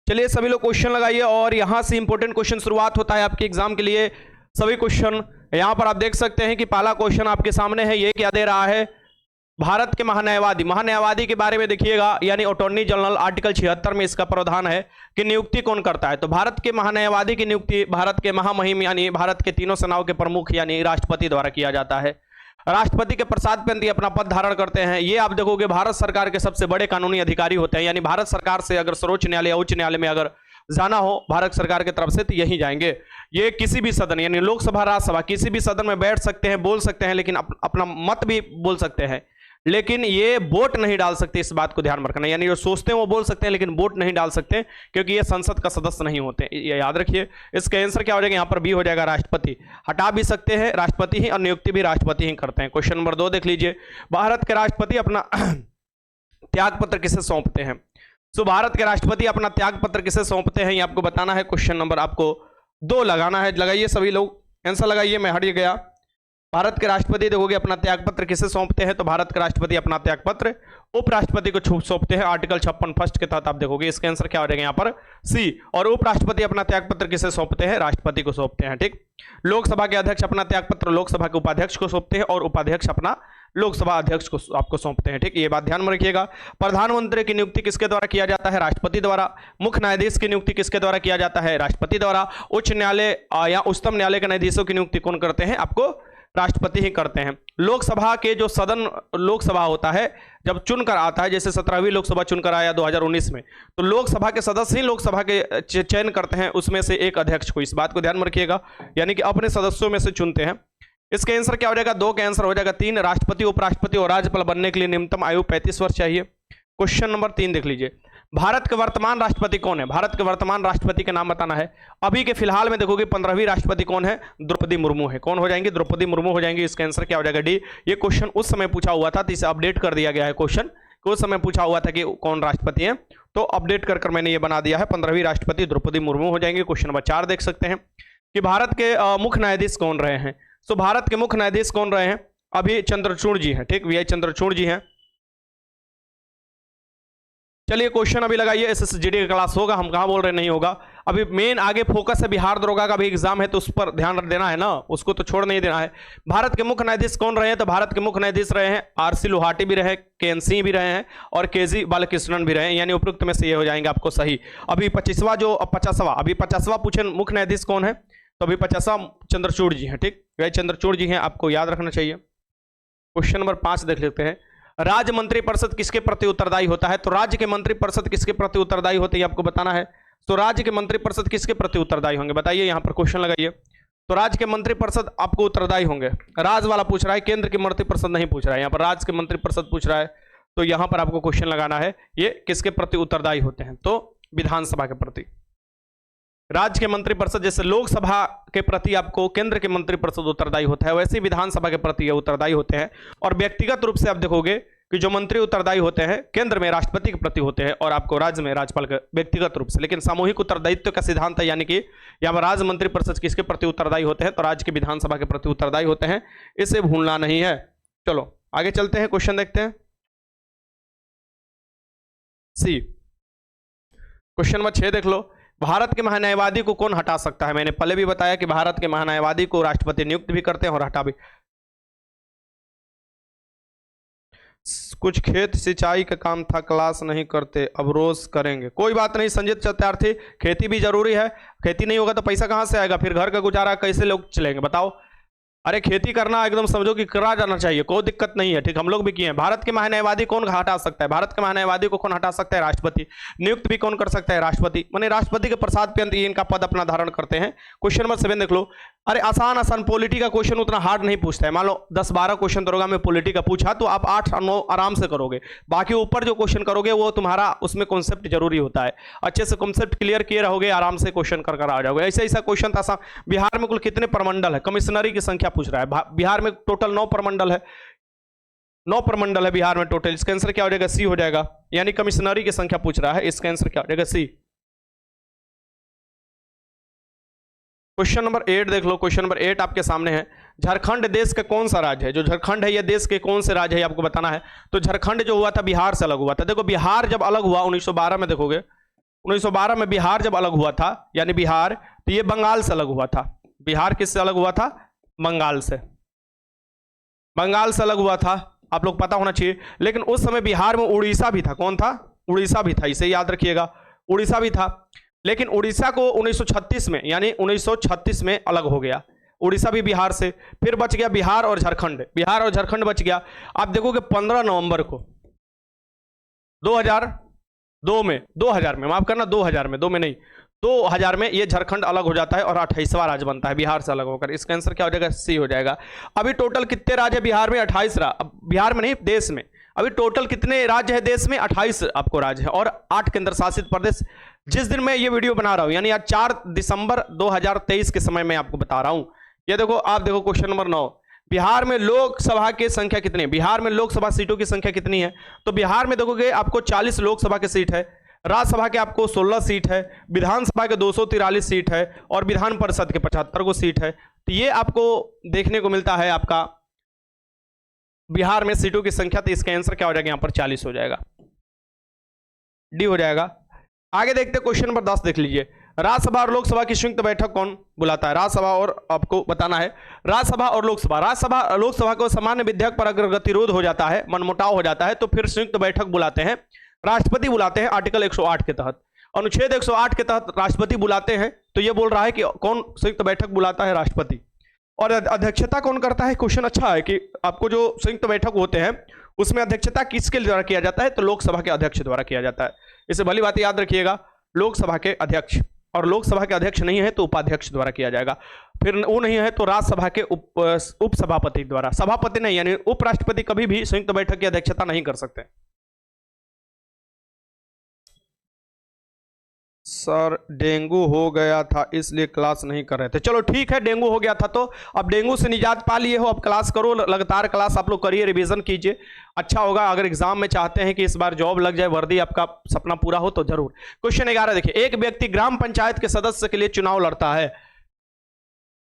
चलिए सभी लोग क्वेश्चन लगाइए और यहां से इंपॉर्टेंट क्वेश्चन शुरुआत होता है आपके एग्जाम के लिए। सभी क्वेश्चन यहां पर आप देख सकते हैं कि पहला क्वेश्चन आपके सामने है, ये क्या दे रहा है, भारत के महान्यायवादी के बारे में देखिएगा, यानी अटॉर्नी जनरल आर्टिकल 76 में इसका प्रावधान है कि नियुक्ति कौन करता है। तो भारत के महान्यायवादी की नियुक्ति भारत के महामहिम यानी भारत के तीनों सेनाओं के प्रमुख यानी राष्ट्रपति द्वारा किया जाता है। राष्ट्रपति के प्रसाद पर ये अपना पद धारण करते हैं। ये आप देखोगे भारत सरकार के सबसे बड़े कानूनी अधिकारी होते हैं, यानी भारत सरकार से अगर सर्वोच्च न्यायालय या उच्च न्यायालय में अगर जाना हो भारत सरकार की तरफ से तो यही जाएंगे। ये किसी भी सदन यानी लोकसभा राज्यसभा किसी भी सदन में बैठ सकते हैं, बोल सकते हैं, लेकिन अपना मत भी बोल सकते हैं, लेकिन ये वोट नहीं डाल सकते। इस बात को ध्यान में रखना, यानी जो सोचते हैं वो बोल सकते हैं लेकिन वोट नहीं डाल सकते क्योंकि ये संसद का सदस्य नहीं होते। ये याद रखिए। इसका आंसर क्या हो जाएगा, यहाँ पर बी हो जाएगा, राष्ट्रपति। हटा भी सकते हैं राष्ट्रपति ही और नियुक्ति भी राष्ट्रपति ही करते हैं। क्वेश्चन नंबर 2 देख लीजिए, भारत के राष्ट्रपति अपना त्यागपत्र किसे सौंपते हैं। तो भारत के राष्ट्रपति अपना त्यागपत्र किसे सौंपते हैं ये आपको बताना है। क्वेश्चन नंबर आपको 2 लगाना है। लगाइए सभी लोग, आंसर लगाइए, मैं हट गया। भारत के राष्ट्रपति देखोगे अपना त्यागपत्र किसे सौंपते हैं, तो भारत के राष्ट्रपति अपना त्यागपत्र उपराष्ट्रपति को सौंपते हैं। आर्टिकल 56 फर्स्ट के तहत आप देखोगे इसका आंसर क्या हो जाएगा यहाँ पर सी। और उपराष्ट्रपति अपना त्यागपत्र किसे सौंपते हैं, राष्ट्रपति को सौंपते हैं। ठीक। लोकसभा के अध्यक्ष अपना त्यागपत्र लोकसभा के उपाध्यक्ष को सौंपते हैं और उपाध्यक्ष अपना लोकसभा अध्यक्ष को आपको सौंपते हैं। ठीक, ये बात ध्यान में रखिएगा। प्रधानमंत्री की नियुक्ति किसके द्वारा किया जाता है, राष्ट्रपति द्वारा। मुख्य न्यायाधीश की नियुक्ति किसके द्वारा किया जाता है, राष्ट्रपति द्वारा। उच्च न्यायालय या उच्चतम न्यायालय के न्यायाधीशों की नियुक्ति कौन करते हैं, आपको राष्ट्रपति ही करते हैं। लोकसभा के जो सदन लोकसभा होता है जब चुनकर आता है, जैसे 17वीं लोकसभा चुनकर आया 2019 में, तो लोकसभा के सदस्य ही लोकसभा के चयन करते हैं, उसमें से एक अध्यक्ष को। इस बात को ध्यान में रखिएगा, यानी कि अपने सदस्यों में से चुनते हैं। इसका आंसर क्या हो जाएगा, 2 का आंसर हो जाएगा 3। राष्ट्रपति उपराष्ट्रपति और राज्यपाल बनने के लिए न्यूनतम आयु 35 वर्ष चाहिए। क्वेश्चन नंबर 3 देख लीजिए, भारत के वर्तमान राष्ट्रपति कौन है। भारत के वर्तमान राष्ट्रपति का नाम बताना है। अभी के फिलहाल में देखोगे 15वीं राष्ट्रपति कौन है, द्रौपदी मुर्मू है। कौन हो जाएंगे, द्रौपदी मुर्मू हो जाएंगे। इसका आंसर क्या हो जाएगा डी। ये क्वेश्चन उस समय पूछा हुआ था तो इसे अपडेट कर दिया गया है। क्वेश्चन उस समय पूछा हुआ था कि कौन राष्ट्रपति है, तो अपडेट कर मैंने ये बना दिया है। 15वीं राष्ट्रपति द्रौपदी मुर्मू हो जाएंगे। क्वेश्चन नंबर 4 देख सकते हैं कि भारत के मुख्य न्यायाधीश कौन रहे हैं। तो भारत के मुख्य न्यायाधीश कौन रहे हैं, अभी चंद्रचूड़ जी हैं। ठीक, वी आई चंद्रचूड़ जी हैं। चलिए क्वेश्चन अभी लगाइए, एसएसजीडी का क्लास होगा, हम कहाँ बोल रहे नहीं होगा। अभी मेन आगे फोकस है बिहार दरोगा का भी एग्जाम है, तो उस पर ध्यान देना है ना, उसको तो छोड़ नहीं देना है। भारत के मुख्य न्यायाधीश कौन रहे हैं, तो भारत के मुख्य न्यायाधीश रहे हैं आरसी लोहाटी भी रहे, केएन सिंह भी रहे हैं और केजी बालकृष्णन भी रहे हैं, यानी उपयुक्त में से ये हो जाएंगे आपको सही। अभी 50वां पूछे मुख्य न्यायाधीश कौन है, तो अभी 50वां चंद्रचूड़ जी हैं। ठीक, वही चंद्रचूड़ जी हैं, आपको याद रखना चाहिए। क्वेश्चन नंबर 5 देख लेते हैं, राज्य मंत्री परिषद किसके प्रति उत्तरदायी होता है। तो राज्य के मंत्री परिषद किसके प्रति उत्तरदायी होते हैं आपको बताना है। तो राज्य के मंत्री परिषद किसके प्रति उत्तरदायी होंगे, बताइए, यहां पर क्वेश्चन लगाइए। तो राज्य के मंत्री परिषद आपको उत्तरदायी होंगे। राज्य वाला पूछ रहा है, केंद्र के मंत्री परिषद नहीं पूछ रहा है, यहाँ पर राज्य के मंत्री परिषद पूछ रहा है। तो यहां पर आपको क्वेश्चन लगाना है, ये किसके प्रति उत्तरदायी होते हैं, तो विधानसभा के प्रति। राज्य के मंत्री परिषद जैसे लोकसभा के प्रति आपको केंद्र के मंत्री परिषद उत्तरदायी होता है, वैसे ही विधानसभा के प्रति ये उत्तरदायी होते हैं। और व्यक्तिगत रूप से आप देखोगे कि जो मंत्री उत्तरदायी होते हैं केंद्र में राष्ट्रपति के प्रति होते हैं और आपको राज्य में राज्यपाल के व्यक्तिगत रूप से। लेकिन सामूहिक उत्तरदायित्व का सिद्धांत है, यानी कि यहाँ पर राज्य मंत्री परिषद किसके प्रति उत्तरदायी होते हैं, तो राज्य की विधानसभा के प्रति उत्तरदायी होते हैं, इसे भूलना नहीं है। चलो आगे चलते हैं, क्वेश्चन देखते हैं सी। क्वेश्चन नंबर 6 देख लो, भारत के महान्यायवादी को कौन हटा सकता है। मैंने पहले भी बताया कि भारत के महान्यायवादी को राष्ट्रपति नियुक्त भी करते हैं और हटा भी। कुछ खेत सिंचाई का काम था, क्लास नहीं करते, अब रोज करेंगे। कोई बात नहीं संजीत सत्यार्थी, खेती भी जरूरी है, खेती नहीं होगा तो पैसा कहां से आएगा, फिर घर का गुजारा कैसे लोग चलेंगे बताओ। अरे खेती करना एकदम समझो कि करा जाना चाहिए, कोई दिक्कत नहीं है। ठीक, हम लोग भी किए हैं। भारत के महान्यायवादी कौन हटा सकता है, भारत के महान्यायवादी को कौन हटा सकता है, राष्ट्रपति। नियुक्त भी कौन कर सकता है, राष्ट्रपति। माने राष्ट्रपति के प्रसाद पे ये इनका पद अपना धारण करते हैं। क्वेश्चन नंबर 7 देख लो। अरे आसान पॉलिटी का क्वेश्चन उतना हार्ड नहीं पूछता है। मान लो 10-12 क्वेश्चन दरोगा में पॉलिटी का पूछा तो आप 8-9 आराम से करोगे। बाकी ऊपर जो क्वेश्चन करोगे वो तुम्हारा उसमें कॉन्सेप्ट जरूरी होता है, अच्छे से कॉन्सेप्ट क्लियर किए रहोगे, आराम से क्वेश्चन कर आ जाओगे। ऐसा क्वेश्चन था। बिहार में कुल कितने प्रमंडल है, कमिश्नरी की संख्या पूछ रहा है। बिहार में टोटल 9 प्रमंडल है, 9 प्रमंडल है बिहार में टोटल। इसका आंसर क्या हो जाएगा, सी हो जाएगा, यानी कमिश्नरी की संख्या पूछ रहा है, इसका आंसर क्या हो जाएगा, सी। क्वेश्चन नंबर 8 देख लो। क्वेश्चन नंबर 8 आपके सामने है, झारखंड देश का कौन सा राज्य है। जो झारखंड है यह देश के कौन से राज्य है आपको बताना है। तो झारखंड जो हुआ था बिहार से अलग हुआ था। देखो बिहार जब अलग हुआ 1912 में, देखोगे 1912 में बिहार जब अलग हुआ था, यानी बिहार, तो ये बंगाल से अलग हुआ था। बिहार किससे अलग हुआ था? बंगाल से। बंगाल से अलग हुआ था, आप लोग पता होना चाहिए। लेकिन उस समय बिहार में उड़ीसा भी था। कौन था? उड़ीसा भी था, इसे याद रखिएगा, उड़ीसा भी था। लेकिन उड़ीसा को 1936 में, यानी 1936 में अलग हो गया उड़ीसा भी बिहार से। फिर बच गया बिहार और झारखंड, बिहार और झारखंड बच गया। आप देखोगे 15 नवंबर को 2002 में, 2000 में, माफ करना, 2000 में, 2 में नहीं, 2000 में ये झारखंड अलग हो जाता है और 28वां राज्य बनता है बिहार से अलग होकर। इसका आंसर क्या हो जाएगा? सी हो जाएगा। अभी टोटल कितने राज्य है बिहार में? 28 बिहार में नहीं, देश में। अभी टोटल कितने राज्य है देश में? 28 आपको राज्य है और 8 केंद्र शासित प्रदेश। जिस दिन मैं ये वीडियो बना रहा हूं, यानी आज 4 दिसंबर 2023 के समय मैं आपको बता रहा हूं। ये देखो, आप देखो क्वेश्चन नंबर 9, बिहार में लोकसभा की संख्या कितनी है? बिहार में लोकसभा सीटों की संख्या कितनी है? तो बिहार में देखोगे आपको 40 लोकसभा की सीट है, राज्यसभा के आपको 16 सीट है, विधानसभा के 243 सीट है और विधान परिषद के 75 को सीट है। तो ये आपको देखने को मिलता है आपका बिहार में सीटों की संख्या। तो इसका आंसर क्या हो जाएगा? यहां पर 40 हो जाएगा, डी हो जाएगा। आगे देखते हैं क्वेश्चन नंबर 10, देख लीजिए। राज्यसभा और लोकसभा की संयुक्त बैठक कौन बुलाता है? राज्यसभा, और आपको बताना है राज्यसभा और लोकसभा। राज्यसभा लोकसभा को सामान्य विधेयक पर अगर गतिरोध हो जाता है, मनमुटाव हो जाता है, तो फिर संयुक्त बैठक बुलाते हैं, राष्ट्रपति बुलाते हैं आर्टिकल 108 के तहत। अनुच्छेद 108 के तहत राष्ट्रपति बुलाते हैं। तो ये बोल रहा है कि कौन संयुक्त बैठक बुलाता है? राष्ट्रपति। और अध्यक्षता कौन करता है? क्वेश्चन अच्छा है कि आपको जो संयुक्त बैठक होते हैं उसमें अध्यक्षता किसके द्वारा किया जाता है? तो लोकसभा के अध्यक्ष द्वारा किया जाता है। इसे भली बात याद रखिएगा, लोकसभा के अध्यक्ष। और लोकसभा के अध्यक्ष नहीं है तो उपाध्यक्ष द्वारा किया जाएगा। फिर वो नहीं है तो राज्यसभा के उपसभापति द्वारा। सभापति नहीं, यानी उपराष्ट्रपति कभी भी संयुक्त बैठक की अध्यक्षता नहीं कर सकते। सर डेंगू हो गया था इसलिए क्लास नहीं कर रहे थे। चलो ठीक है, डेंगू हो गया था तो अब डेंगू से निजात पा लिए हो, अब क्लास करो, लगातार क्लास आप लोग करिए, रिवीजन कीजिए, अच्छा होगा। अगर एग्जाम में चाहते हैं कि इस बार जॉब लग जाए, वर्दी आपका सपना पूरा हो, तो जरूर। क्वेश्चन 11 देखिए, एक व्यक्ति ग्राम पंचायत के सदस्य के लिए चुनाव लड़ता है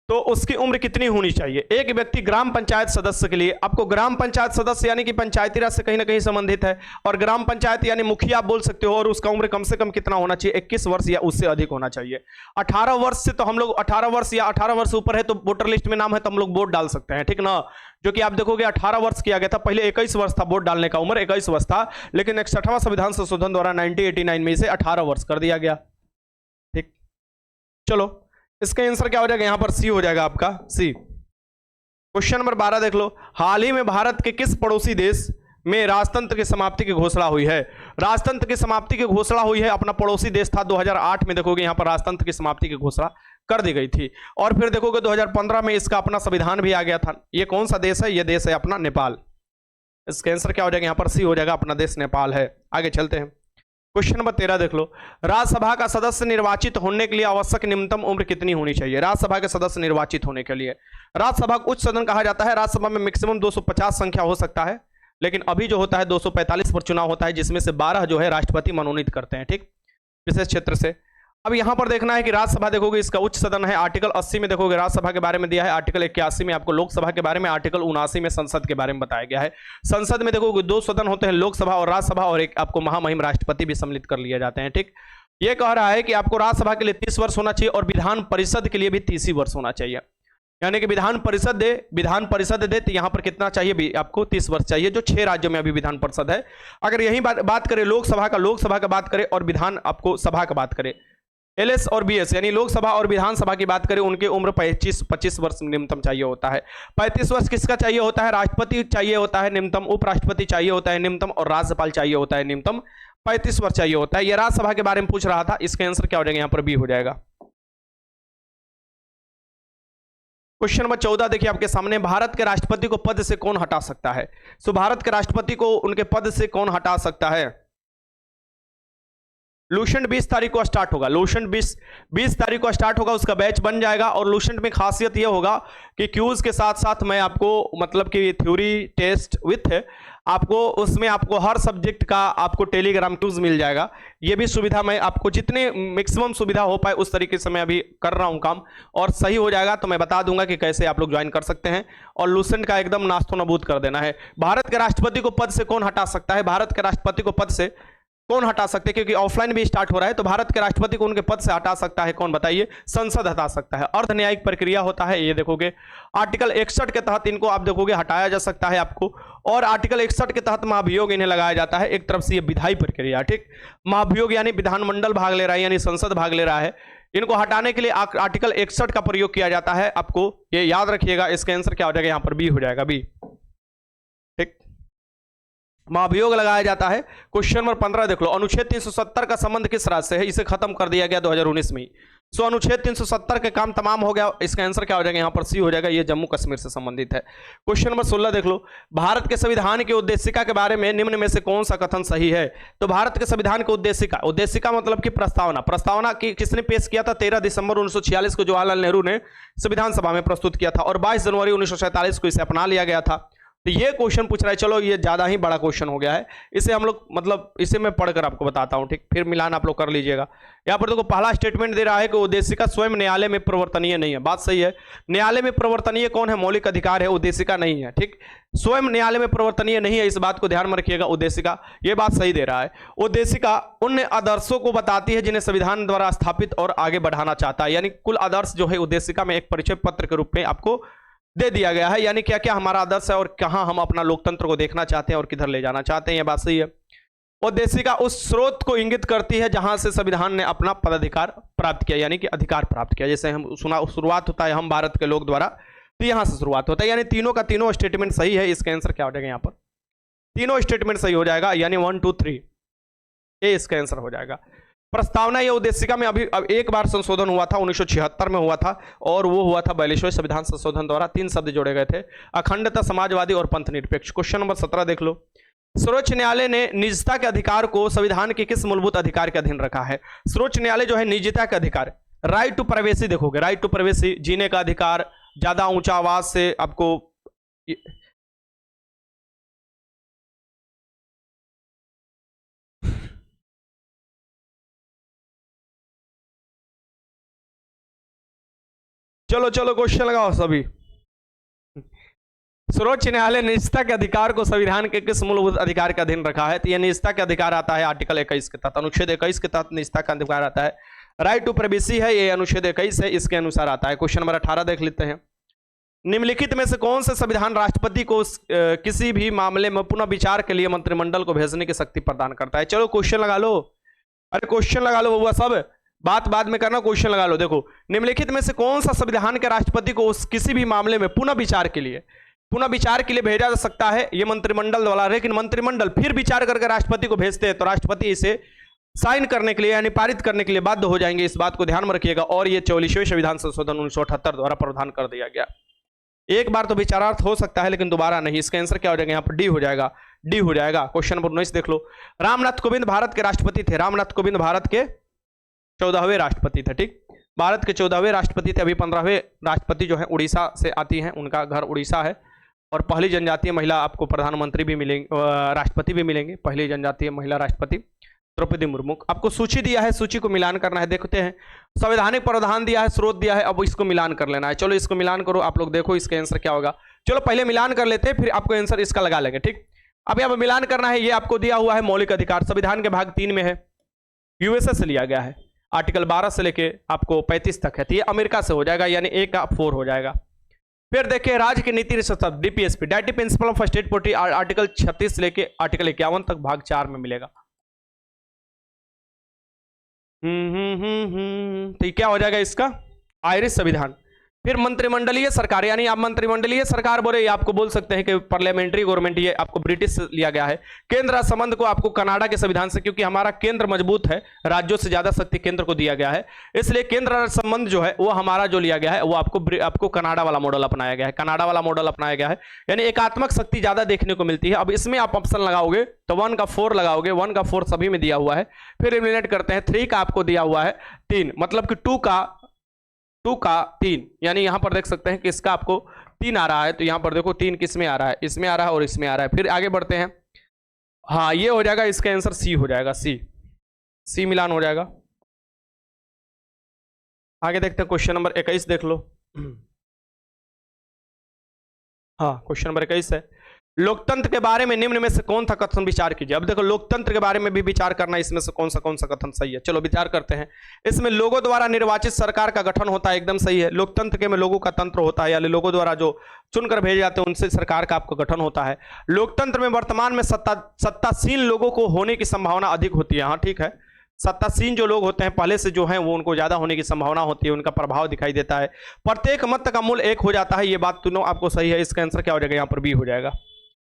तो उसकी उम्र कितनी होनी चाहिए? एक व्यक्ति ग्राम पंचायत सदस्य के लिए, आपको ग्राम पंचायत सदस्य यानी कि पंचायती राज से कहीं ना कहीं संबंधित है, और ग्राम पंचायत यानी मुखिया आप बोल सकते हो, और उसका उम्र कम से कम कितना होना चाहिए? 21 वर्ष या उससे अधिक होना चाहिए। 18 वर्ष से तो हम लोग 18 वर्ष या 18 वर्ष ऊपर है तो वोटर लिस्ट में नाम है तो हम लोग वोट डाल सकते हैं, ठीक ना। जो कि आप देखोगे 18 वर्ष किया गया था, पहले 21 वर्ष था वोट डालने का, उम्र 21 वर्ष था, लेकिन 61वां संविधान संशोधन द्वारा 1989 में इसे 18 वर्ष कर दिया गया। ठीक, चलो इसका आंसर क्या हो जाएगा? यहां पर सी हो जाएगा आपका, सी। क्वेश्चन नंबर 12 देख लो, हाल ही में भारत के किस पड़ोसी देश में राजतंत्र की समाप्ति की घोषणा हुई है? राजतंत्र की समाप्ति की घोषणा हुई है, अपना पड़ोसी देश था 2008 में, देखोगे यहां पर राजतंत्र की समाप्ति की घोषणा कर दी गई थी। और फिर देखोगे 2015 में इसका अपना संविधान भी आ गया था। ये कौन सा देश है? ये देश है अपना नेपाल। इसका आंसर क्या हो जाएगा? यहां पर सी हो जाएगा, अपना देश नेपाल है। आगे चलते हैं, क्वेश्चन नंबर 13 देख लो, राज्यसभा का सदस्य निर्वाचित होने के लिए आवश्यक न्यूनतम उम्र कितनी होनी चाहिए? राज्यसभा के सदस्य निर्वाचित होने के लिए, राज्यसभा को उच्च सदन कहा जाता है। राज्यसभा में मैक्सिमम 250 संख्या हो सकता है, लेकिन अभी जो होता है 245 पर चुनाव होता है, जिसमें से 12 जो है राष्ट्रपति मनोनीत करते हैं, ठीक, विशेष क्षेत्र से। अब यहां पर देखना है कि राज्यसभा देखोगे इसका उच्च सदन है, आर्टिकल 80 में देखोगे राज्यसभा के बारे में दिया है, आर्टिकल 81 में आपको लोकसभा के बारे में, आर्टिकल 79 में संसद के बारे में बताया गया है। संसद में देखोगे 2 सदन होते हैं, लोकसभा और राज्यसभा, और एक आपको महामहिम राष्ट्रपति भी सम्मिलित कर लिए जाते हैं, ठीक। ये कह रहा है कि आपको राज्यसभा के लिए 30 वर्ष होना चाहिए और विधान परिषद के लिए भी 30 ही वर्ष होना चाहिए, यानी कि विधान परिषद दे तो यहां पर कितना चाहिए भी? आपको 30 वर्ष चाहिए, जो 6 राज्यों में अभी विधान परिषद है। अगर यही बात करें लोकसभा का बात करें और विधान आपको सभा का बात करें, एलएस और बीएस यानी लोकसभा और विधानसभा की बात करें, उनकी उम्र 25 वर्ष न्यूनतम चाहिए होता है। 35 वर्ष किसका चाहिए होता है? राष्ट्रपति चाहिए होता है न्यूनतम, उपराष्ट्रपति चाहिए होता है न्यूनतम, और राज्यपाल चाहिए होता है न्यूनतम 35 वर्ष चाहिए होता है। यह राज्यसभा के बारे में पूछ रहा था, इसका आंसर क्या हो जाएगा? यहां पर बी हो जाएगा। क्वेश्चन नंबर 14 देखिए आपके सामने, भारत के राष्ट्रपति को पद से कौन हटा सकता है? सो भारत के राष्ट्रपति को उनके पद से कौन हटा सकता है? लूसेंट 20 तारीख को स्टार्ट होगा, लूसेंट 20 तारीख को स्टार्ट होगा, उसका बैच बन जाएगा। और लूसेंट में खासियत यह होगा कि क्यूज के साथ साथ मैं आपको मतलब कि थ्योरी टेस्ट विथ आपको उसमें आपको हर सब्जेक्ट का आपको टेलीग्राम क्यूज मिल जाएगा। ये भी सुविधा मैं आपको जितने मैक्सिमम सुविधा हो पाए उस तरीके से मैं अभी कर रहा हूं काम, और सही हो जाएगा तो मैं बता दूंगा कि कैसे आप लोग ज्वाइन कर सकते हैं। और लूसेंट का एकदम नाश्तो नबूद कर देना है। भारत के राष्ट्रपति को पद से कौन हटा सकता है? भारत के राष्ट्रपति को पद से कौन हटा सकते हैं, क्योंकि ऑफलाइन भी स्टार्ट हो रहा है, तो भारत के राष्ट्रपति को उनके पद से हटा सकता है कौन, बताइए, संसद हटा सकता है। अर्ध न्यायिक प्रक्रिया होता है, ये देखोगे आर्टिकल 61 के तहत इनको आप देखोगे हटाया जा सकता है आपको, और आर्टिकल 61 के तहत महाभियोग इन्हें लगाया जाता है। एक तरफ से ये विधायी प्रक्रिया, ठीक, महाभियोग यानी विधानमंडल भाग ले रहा है, यानी संसद भाग ले रहा है, इनको हटाने के लिए आर्टिकल 61 का प्रयोग किया जाता है। आपको ये याद रखिएगा, इसका आंसर क्या हो जाएगा, यहां पर बी हो जाएगा, बी, ठीक, महाभियोग लगाया जाता है। क्वेश्चन नंबर 15 देख लो, अनुच्छेद 370 का संबंध किस राज्य से है, इसे खत्म कर दिया गया 2019 में। सो अनुच्छेद 370 के काम तमाम हो गया, इसका आंसर क्या हो जाएगा, यहां पर सी हो जाएगा, ये जम्मू कश्मीर से संबंधित है। क्वेश्चन नंबर 16 देख लो, भारत के संविधान की उद्देशिका के बारे में निम्न में से कौन सा कथन सही है। तो भारत के संविधान की उद्देशिका, उद्देशिका मतलब कि प्रस्तावना, प्रस्तावना की किसने पेश किया था, 13 दिसंबर 1946 को जवाहरलाल नेहरू ने संविधान सभा में प्रस्तुत किया था, और 22 जनवरी 1947 को इसे अपना लिया गया था। तो ये क्वेश्चन पूछ रहा है, चलो ये ज्यादा ही बड़ा क्वेश्चन हो गया है, इसे हम लोग मतलब इसे मैं पढ़कर आपको बताता हूं, ठीक, फिर मिलान आप लोग कर लीजिएगा। यहाँ पर देखो पहला स्टेटमेंट दे रहा है कि उद्देशिका स्वयं न्यायालय में प्रवर्तनीय नहीं है, बात सही है। न्यायालय में प्रवर्तनीय कौन है, मौलिक अधिकार है, उद्देशिका नहीं है, ठीक, स्वयं न्यायालय में प्रवर्तनीय नहीं है, इस बात को ध्यान में रखिएगा। उद्देशिका ये बात सही दे रहा है। उद्देशिका उन आदर्शों को बताती है जिन्हें संविधान द्वारा स्थापित और आगे बढ़ाना चाहता है, यानी कुल आदर्श जो है उद्देशिका में एक परिचय पत्र के रूप में आपको दे दिया गया है, यानी क्या क्या हमारा आदर्श है और कहां हम अपना लोकतंत्र को देखना चाहते हैं और किधर ले जाना चाहते हैं, ये बात सही है। उद्देशिका उस स्रोत को इंगित करती है जहां से संविधान ने अपना पदाधिकार प्राप्त किया, यानी कि अधिकार प्राप्त किया। जैसे हम शुरुआत होता है हम भारत के लोग द्वारा, तो यहां से शुरुआत होता है, यानी तीनों का तीनों स्टेटमेंट सही है। इसका आंसर क्या हो जाएगा, यहां पर तीनों स्टेटमेंट सही हो जाएगा, यानी 1 2 3 ये इसका आंसर हो जाएगा। प्रस्तावना या उद्देशिका में अभी अब एक बार संशोधन हुआ था, 1976 में हुआ था, और वो हुआ था 42वें संविधान संशोधन द्वारा। 3 शब्द जोड़े गए थे, अखंडता, समाजवादी और पंथ निरपेक्ष। क्वेश्चन नंबर 17 देख लो, सर्वोच्च न्यायालय ने निजता के अधिकार को संविधान के किस मूलभूत अधिकार के अधीन रखा है। सर्वोच्च न्यायालय जो है निजता के अधिकार, राइट टू प्राइवेसी देखोगे, राइट टू प्राइवेसी, जीने का अधिकार, ज्यादा ऊंचा आवाज से आपको चलो चलो क्वेश्चन लगाओ सभी। सर्वोच्च न्यायालय निजता के अधिकार को संविधान के किस मूलभूत अधिकार के अधीन रखा है। तो यह निजता के अधिकार आता है आर्टिकल 21 के तहत, अनुच्छेद 21 के तहत निजता का अधिकार आता है। राइट टू प्राइवेसी है, ये अनुच्छेद 21 है, इसके अनुसार आता है। क्वेश्चन नंबर 18 देख लेते हैं, निम्नलिखित में से कौन से संविधान राष्ट्रपति को किसी भी मामले में पुनः विचार के लिए मंत्रिमंडल को भेजने की शक्ति प्रदान करता है। चलो क्वेश्चन लगा लो, अरे क्वेश्चन लगा लो बउआ, सब बात बाद में करना, क्वेश्चन लगा लो। देखो निम्नलिखित में से कौन सा संविधान के राष्ट्रपति को किसी भी मामले में पुनः विचार के लिए भेजा जा सकता है, ये मंत्रिमंडल द्वारा। लेकिन मंत्रिमंडल फिर विचार करके राष्ट्रपति को भेजते हैं तो राष्ट्रपति इसे साइन करने के लिए यानी पारित करने के लिए बाध्य हो जाएंगे, इस बात को ध्यान में रखिएगा। और ये 44वें संविधान संशोधन 1978 द्वारा प्रावधान कर दिया गया। एक बार तो विचारार्थ हो सकता है लेकिन दोबारा नहीं। इसका आंसर क्या हो जाएगा, यहाँ पर डी हो जाएगा, डी हो जाएगा। क्वेश्चन नंबर 19 देख लो, रामनाथ कोविंद भारत के राष्ट्रपति थे। रामनाथ कोविंद भारत के 14वें राष्ट्रपति थे, ठीक, भारत के 14वें राष्ट्रपति थे। अभी 15वें राष्ट्रपति जो है उड़ीसा से आती हैं, उनका घर उड़ीसा है। और पहली जनजातीय महिला आपको प्रधानमंत्री भी मिलेंगे, राष्ट्रपति भी मिलेंगे, पहली जनजातीय महिला राष्ट्रपति द्रौपदी मुर्मू। आपको सूची दिया है, सूची को मिलान करना है। देखते हैं, संवैधानिक प्रावधान दिया है, स्रोत दिया है, अब इसको मिलान कर लेना है। चलो इसको मिलान करो, आप लोग देखो इसका आंसर क्या होगा। चलो पहले मिलान कर लेते हैं, फिर आपको आंसर इसका लगा लेंगे, ठीक। अब यहाँ पर मिलान करना है। ये आपको दिया हुआ है मौलिक अधिकार, संविधान के भाग 3 में है, यूएसए से लिया गया है, आर्टिकल 12 से लेके आपको 35 तक है। तो ये अमेरिका से हो जाएगा, यानी ए का 4 हो जाएगा। फिर देखिए राज्य की नीति DPSP, directive principle of state polity, article 36 से लेके आर्टिकल 51 तक भाग 4 में मिलेगा। तो क्या हो जाएगा इसका, आयरिश संविधान। फिर मंत्रिमंडलीय सरकार, यानी आप मंत्रिमंडलीय सरकार बोले, आपको बोल सकते हैं कि पार्लियामेंट्री गवर्नमेंट, ये आपको ब्रिटिश से लिया गया है। केंद्र संबंध को आपको कनाडा के संविधान से, क्योंकि हमारा केंद्र मजबूत है, राज्यों से ज्यादा शक्ति केंद्र को दिया गया है, इसलिए केंद्र संबंध जो है वो हमारा जो लिया गया है वो आपको कनाडा वाला मॉडल अपनाया गया है, कनाडा वाला मॉडल अपनाया गया है, यानी एकात्मक शक्ति ज्यादा देखने को मिलती है। अब इसमें आप ऑप्शन लगाओगे तो 1 का 4 लगाओगे, 1 का 4 सभी में दिया हुआ है। फिर एलिमिनेट करते हैं, 3 का आपको दिया हुआ है 3, मतलब कि 2 का 3, यानी यहां पर देख सकते हैं कि इसका आपको 3 आ रहा है, तो यहां पर देखो 3 किस में आ रहा है, इसमें आ रहा है और इसमें आ रहा है। फिर आगे बढ़ते हैं, हाँ ये हो जाएगा, इसका आंसर सी हो जाएगा, सी मिलान हो जाएगा। आगे देखते हैं, क्वेश्चन नंबर 21 देख लो। हाँ क्वेश्चन नंबर 21 है, लोकतंत्र के बारे में निम्न में से कौन सा कथन विचार कीजिए। अब देखो लोकतंत्र के बारे में भी विचार करना, इसमें से कौन सा कथन सही है। चलो विचार करते हैं। इसमें लोगों द्वारा निर्वाचित सरकार का गठन होता है, एकदम सही है। लोकतंत्र के में लोगों का तंत्र होता है, यानी लोगों द्वारा जो चुनकर भेजे जाते हैं उनसे सरकार का आपको गठन होता है। लोकतंत्र में वर्तमान में सत्तासीन लोगों को होने की संभावना अधिक होती है। हाँ ठीक है, सत्तासीन जो लोग होते हैं पहले से जो हैं वो उनको ज्यादा होने की संभावना होती है, उनका प्रभाव दिखाई देता है। प्रत्येक मत का मूल्य 1 हो जाता है, ये बात तीनों आपको सही है। इसका आंसर क्या हो जाएगा, यहाँ पर बी हो जाएगा।